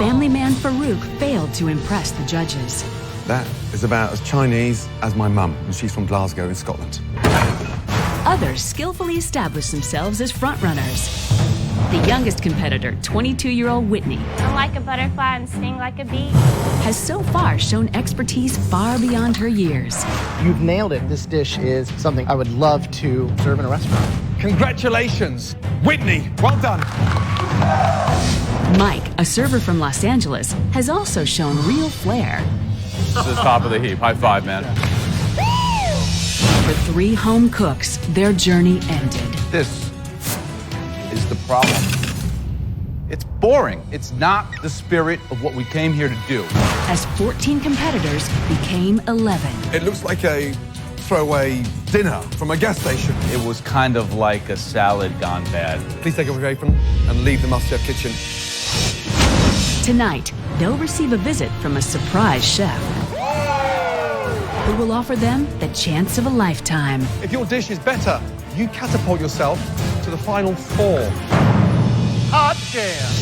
Family man Farouk failed to impress the judges. That is about as Chinese as my mum, and she's from Glasgow in Scotland. Others skillfully established themselves as frontrunners. The youngest competitor, 22-year-old Whitney, I'm like a butterfly and sting like a bee. has so far shown expertise far beyond her years. You've nailed it. This dish is something I would love to serve in a restaurant. Congratulations, Whitney. Well done. Mike, a server from Los Angeles, has also shown real flair. This is top of the heap. High five, man. For 3 home cooks, their journey ended. This is the problem. It's boring. It's not the spirit of what we came here to do. As 14 competitors became 11. It looks like a throwaway dinner from a gas station. It was kind of like a salad gone bad. Please take off your apron and leave the MasterChef kitchen. Tonight, they'll receive a visit from a surprise chef who will offer them the chance of a lifetime. If your dish is better, you catapult yourself to the final 4. Hot damn!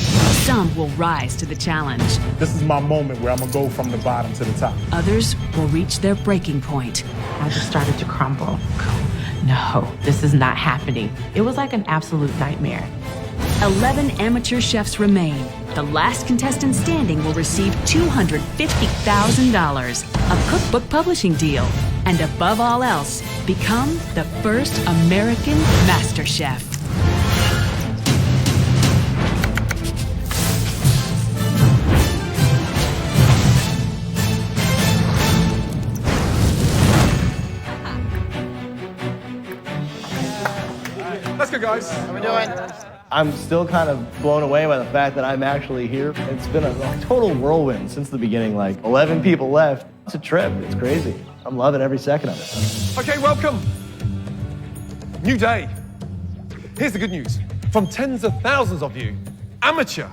Some will rise to the challenge. This is my moment where I'm gonna go from the bottom to the top. Others will reach their breaking point. I just started to crumble. No, this is not happening. It was like an absolute nightmare. 11 amateur chefs remain. The last contestant standing will receive $250,000, a cookbook publishing deal, and above all else, become the first American Master Chef. Let's go, guys. How we doing? I'm still kind of blown away by the fact that I'm actually here. It's been a total whirlwind since the beginning. Like 11 people left. It's a trip. It's crazy. I'm loving every second of it. Okay, welcome. New day. Here's the good news. From tens of thousands of you, amateur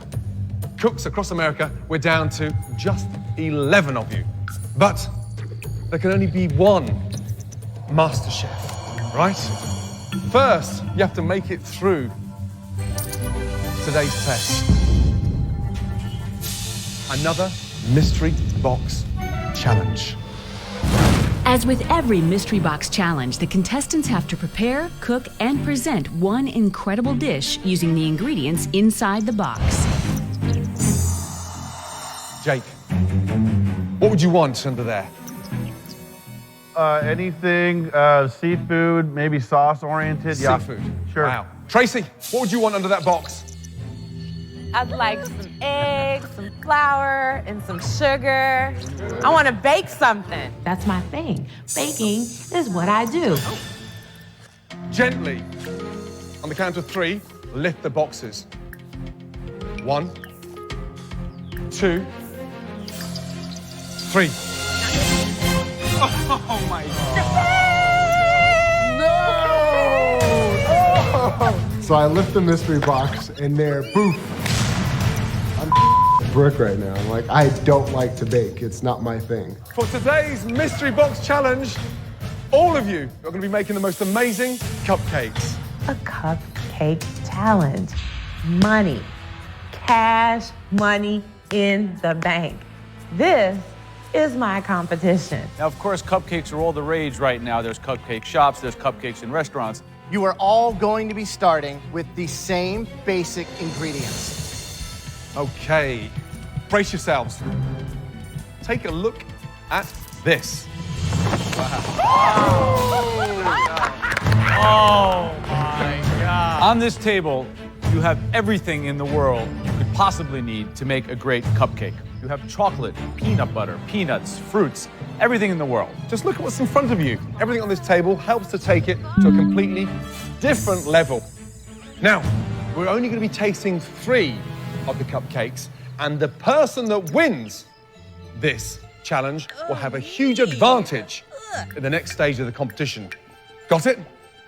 cooks across America, we're down to just 11 of you. But there can only be one Master Chef, right? First, you have to make it through today's test. Another mystery box challenge. As with every mystery box challenge, the contestants have to prepare, cook, and present one incredible dish using the ingredients inside the box. Jake, what would you want under there? Anything seafood, maybe sauce-oriented. Yeah. Seafood. Sure. Wow. Tracy, what would you want under that box? I'd like some eggs, some flour, and some sugar. I want to bake something. That's my thing. Baking is what I do. Gently, on the count of 3, lift the boxes. 1, 2, 3. Oh my God. No! So I lift the mystery box and there, poof. I'm a brick right now. I'm like, I don't like to bake. It's not my thing. For today's mystery box challenge, all of you are going to be making the most amazing cupcakes. A cupcake challenge. Money. Cash money in the bank. This is my competition. Now, of course, cupcakes are all the rage right now. There's cupcake shops, there's cupcakes in restaurants. You are all going to be starting with the same basic ingredients. Okay, brace yourselves. Take a look at this. Oh my God. On this table, you have everything in the world you could possibly need to make a great cupcake. You have chocolate, peanut butter, peanuts, fruits, everything in the world. Just look at what's in front of you. Everything on this table helps to take it to a completely different level. Now, we're only going to be tasting 3 of the cupcakes, and the person that wins this challenge will have a huge advantage in the next stage of the competition. Got it?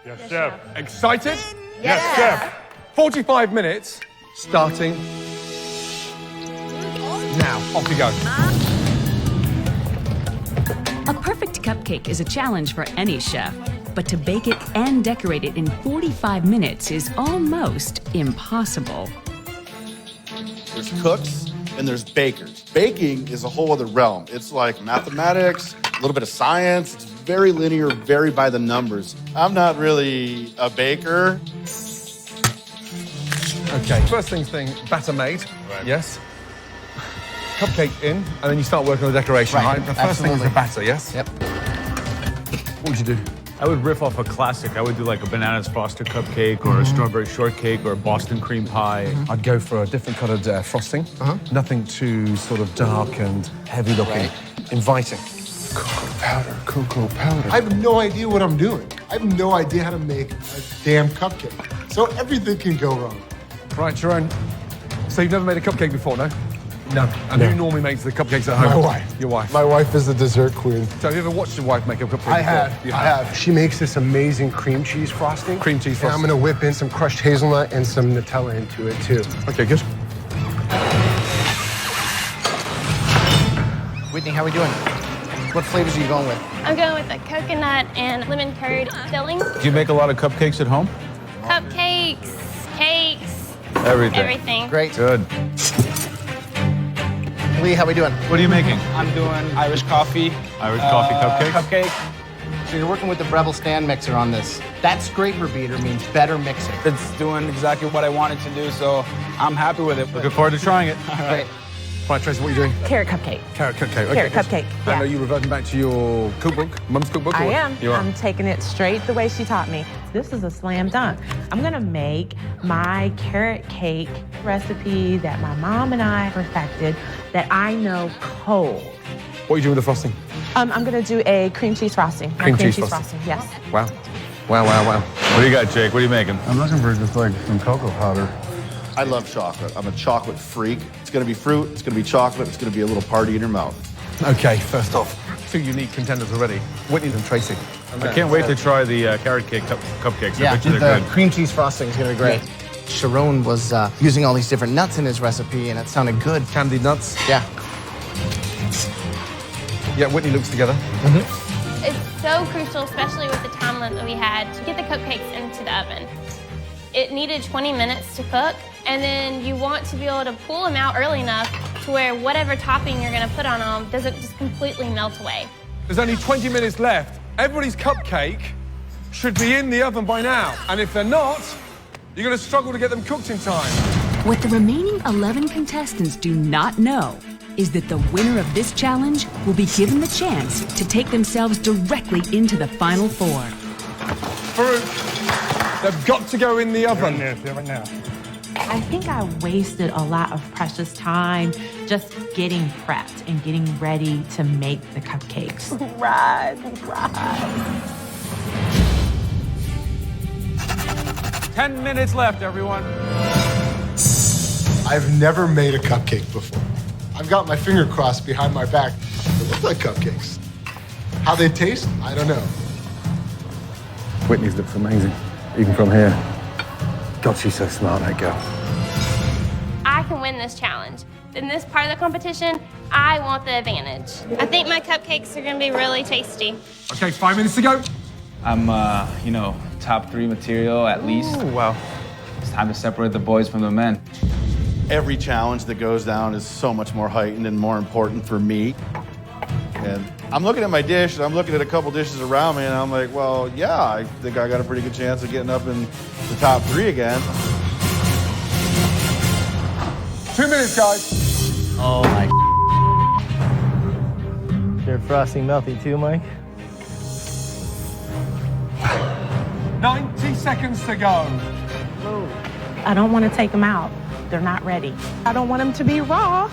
Yes, chef. Excited? Yes, chef. 45 minutes, starting now. Off you go. A perfect cupcake is a challenge for any chef, but to bake it and decorate it in 45 minutes is almost impossible. There's cooks and there's bakers. Baking is a whole other realm. It's like mathematics, a little bit of science. It's very linear, very by the numbers. I'm not really a baker. Okay, first thing, batter made. Right. Yes. Cupcake in, and then you start working on the decoration, right? The first thing is the batter, yes? Yep. What would you do? I would riff off a classic. I would do like a bananas foster cupcake or a strawberry shortcake or a Boston cream pie. I'd go for a different coloured frosting. Nothing too sort of dark and heavy looking. Inviting. Cocoa powder, cocoa powder. I have no idea what I'm doing. I have no idea how to make a damn cupcake. So everything can go wrong. Right, Sharon. So you've never made a cupcake before, no? No. And who normally makes the cupcakes at home? My wife. Your wife. My wife is the dessert queen. So have you ever watched your wife make a cupcake I have. She makes this amazing cream cheese frosting. Cream cheese frosting. And I'm gonna whip in some crushed hazelnut and some Nutella into it too. Okay, good. Whitney, how are we doing? What flavors are you going with? I'm going with the coconut and lemon curd filling. Do you make a lot of cupcakes at home? Cupcakes, cakes, Everything. everything. Great. Good. Lee, how are we doing? What are you making? I'm doing Irish coffee. Irish coffee cupcakes? Cupcake. So you're working with the Breville stand mixer on this. That scraper beater means better mixing. It's doing exactly what I wanted to do, so I'm happy with it. Looking forward to trying it. All right. Right, Tracy, what are you doing? Carrot cupcake. Carrot cupcake. Okay, Carrot good. cupcake, And yeah. are you reverting back to your cookbook, Mum's cookbook? I or- am. You are. I'm taking it straight the way she taught me. This is a slam dunk. I'm gonna make my carrot cake recipe that my mom and I perfected that I know cold. What are you doing with the frosting? I'm gonna do a cream cheese frosting. My Cream cheese frosting. yes. Wow. Wow, wow, wow. What do you got, Jake? What are you making? I'm looking for just like some cocoa powder. I love chocolate. I'm a chocolate freak. It's gonna be fruit, it's gonna be chocolate, it's gonna be a little party in your mouth. Okay, first off, two unique contenders already, Whitney and Tracy. I can't wait to try the carrot cake cupcakes. I Yeah, bet you the they're good. cream cheese frosting is gonna be great. Sharon was using all these different nuts in his recipe, and it sounded good. Candied nuts? Yeah. Yeah, Whitney looks together. It's so crucial, especially with the time limit that we had, to get the cupcakes into the oven. It needed 20 minutes to cook, and then you want to be able to pull them out early enough to where whatever topping you're gonna put on them doesn't just completely melt away. There's only 20 minutes left. Everybody's cupcake should be in the oven by now. And if they're not, you're gonna struggle to get them cooked in time. What the remaining 11 contestants do not know is that the winner of this challenge will be given the chance to take themselves directly into the final four. Fruit, they've got to go in the oven. Right now. I think I wasted a lot of precious time just getting prepped and getting ready to make the cupcakes. Right. 10 minutes left, everyone. I've never made a cupcake before. I've got my finger crossed behind my back. They look like cupcakes. How they taste, I don't know. Whitney's looks amazing, even from here. God, she's so smart, that girl. I can win this challenge. In this part of the competition, I want the advantage. I think my cupcakes are gonna be really tasty. Okay, 5 minutes to go. I'm, top 3 material at least. Ooh, wow. It's time to separate the boys from the men. Every challenge that goes down is so much more heightened and more important for me. And I'm looking at my dish, and I'm looking at a couple dishes around me, and I'm like, well, yeah, I think I got a pretty good chance of getting up in the top 3 again. 2 minutes, guys. Oh my. Your frosting melting too, Mike? 90 seconds to go. I don't want to take them out. They're not ready. I don't want them to be raw.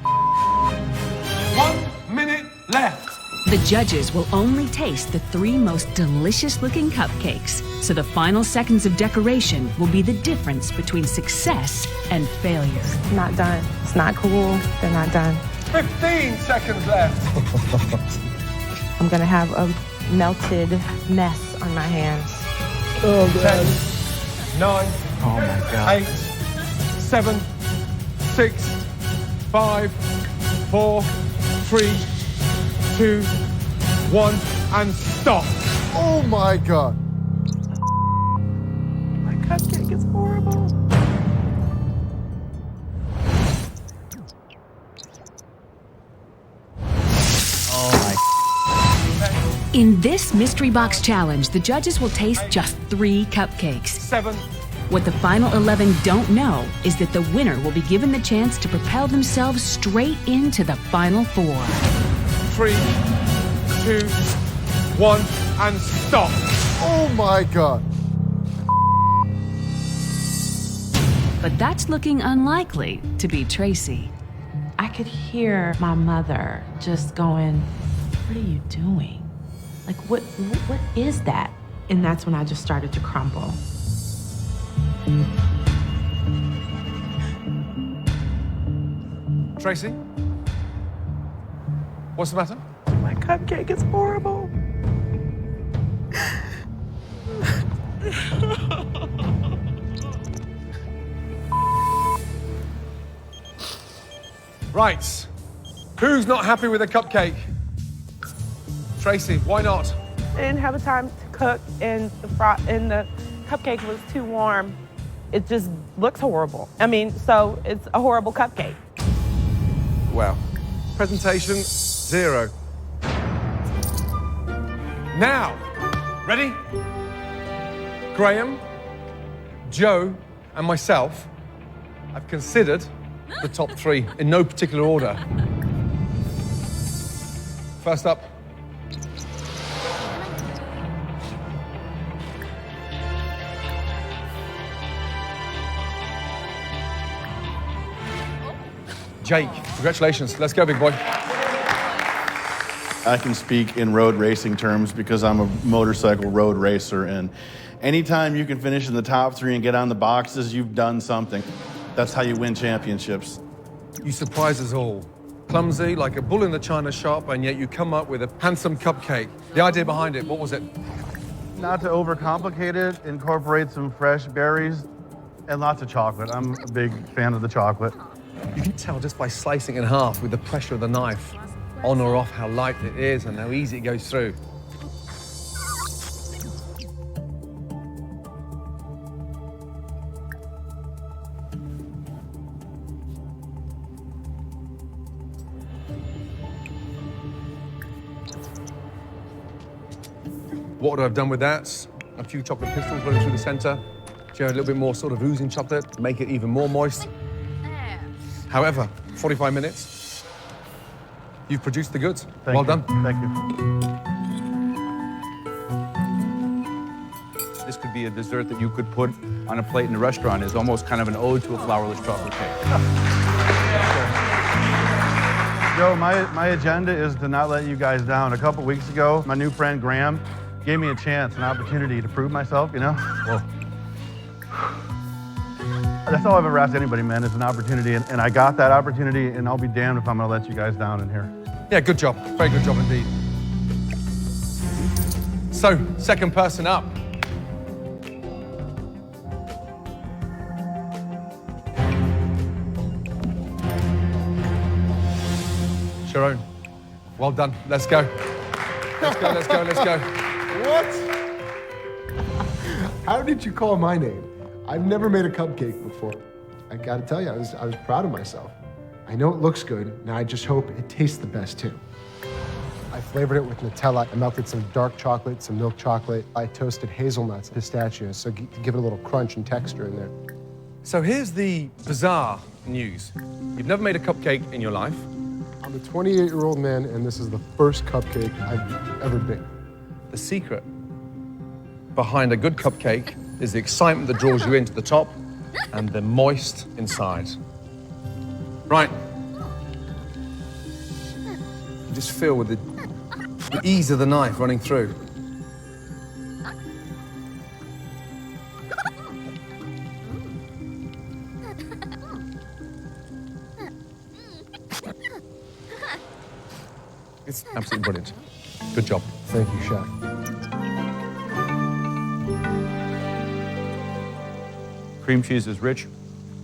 1 minute left. The judges will only taste the 3 most delicious-looking cupcakes, so the final seconds of decoration will be the difference between success and failure. Not done. It's not cool. They're not done. 15 seconds left. I'm gonna have a melted mess on my hands. Oh, God. 10, 9, Oh my God. 8, 7, 6, 5, 4, 3, 2, 1, and stop. Oh my God. My cupcake is horrible. In this mystery box challenge, the judges will taste just 3 cupcakes. 7. What the final 11 don't know is that the winner will be given the chance to propel themselves straight into the final 4. 3, 2, 1, and stop. Oh my God. But that's looking unlikely to be Tracy. I could hear my mother just going, "What are you doing? Like, what is that?" And that's when I just started to crumble. Tracy? What's the matter? My cupcake is horrible. Right. Who's not happy with a cupcake? Tracy, why not? I didn't have time to cook, and the cupcake was too warm. It just looks horrible. I mean, so it's a horrible cupcake. Well, presentation 0. Now, ready? Graham, Joe, and myself have considered the top 3 in no particular order. First up, Jake. Congratulations. Let's go, big boy. I can speak in road racing terms because I'm a motorcycle road racer, and anytime you can finish in the top 3 and get on the boxes, you've done something. That's how you win championships. You surprise us all. Clumsy, like a bull in the china shop, and yet you come up with a handsome cupcake. The idea behind it, what was it? Not to overcomplicate it, incorporate some fresh berries and lots of chocolate. I'm a big fan of the chocolate. You can tell just by slicing it in half with the pressure of the knife, on or off, how light it is and how easy it goes through. What would I have done with that? A few chocolate pistils running through the center. A little bit more sort of oozing chocolate, make it even more moist. However, 45 minutes, you've produced the goods. Well done. Thank you. This could be a dessert that you could put on a plate in a restaurant. It's almost kind of an ode to a flourless chocolate cake. Joe, my agenda is to not let you guys down. A couple weeks ago, my new friend Graham gave me a chance, an opportunity to prove myself, you know? Well, that's all I've ever asked anybody, man, is an opportunity, and I got that opportunity, and I'll be damned if I'm gonna let you guys down in here. Yeah, good job. Very good job indeed. So, second person up. Sharon, well done. Let's go. Let's go, let's go, let's go. What? How did you call my name? I've never made a cupcake before. I gotta tell you, I was proud of myself. I know it looks good, and I just hope it tastes the best too. I flavored it with Nutella. I melted some dark chocolate, some milk chocolate. I toasted hazelnuts, pistachios, so to give it a little crunch and texture in there. So here's the bizarre news. You've never made a cupcake in your life. I'm a 28-year-old man, and this is the first cupcake I've ever baked. The secret behind a good cupcake is the excitement that draws you into the top and the moist inside. Right. You just feel with the ease of the knife running through. It's absolutely brilliant. Good job. Thank you, Chef. Cream cheese is rich.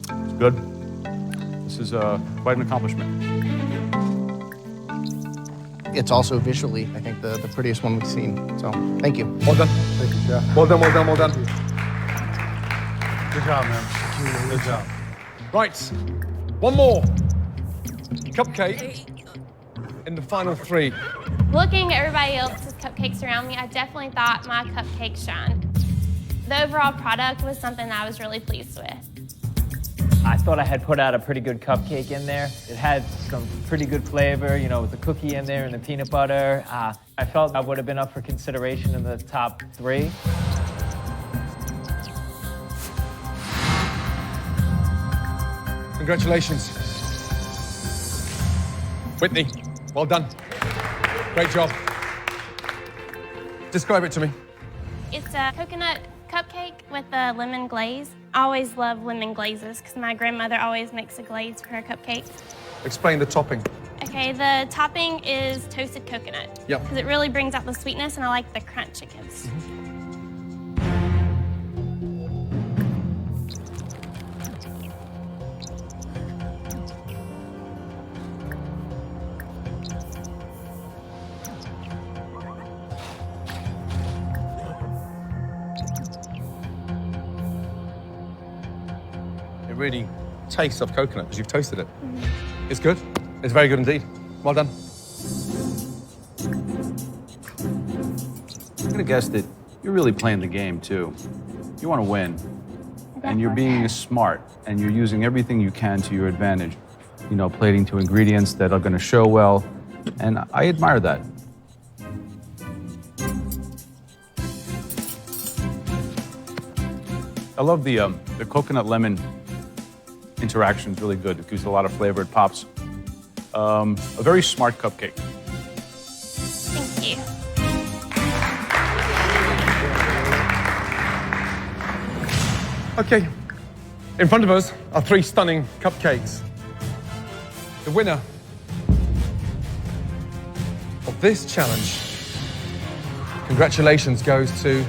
It's good. This is quite an accomplishment. it's also visually, I think, the prettiest one we've seen. So, thank you. Well done. Thank you, Chef. Well done, well done, well done. Good job, man. Good job. Right, one more. Cupcake in the final 3. Looking at everybody else's cupcakes around me, I definitely thought my cupcake shined. The overall product was something that I was really pleased with. I thought I had put out a pretty good cupcake in there. It had some pretty good flavor, you know, with the cookie in there and the peanut butter. I felt I would have been up for consideration in the top 3. Congratulations. Whitney, well done. Great job. Describe it to me. It's a coconut cupcake with a lemon glaze. I always love lemon glazes because my grandmother always makes a glaze for her cupcakes. Explain the topping. Okay, the topping is toasted coconut. Yep. Because it really brings out the sweetness and I like the crunch it gives. It really tastes of coconut because you've toasted it. It's good. It's very good indeed. Well done. I'm gonna guess that you're really playing the game too. You want to win, and you're being smart, and you're using everything you can to your advantage. You know, plating to ingredients that are going to show well, and I admire that. I love the coconut lemon interaction is really good. It gives a lot of flavor. It pops. A very smart cupcake. Thank you. Okay, in front of us are 3 stunning cupcakes. The winner of this challenge, congratulations, goes to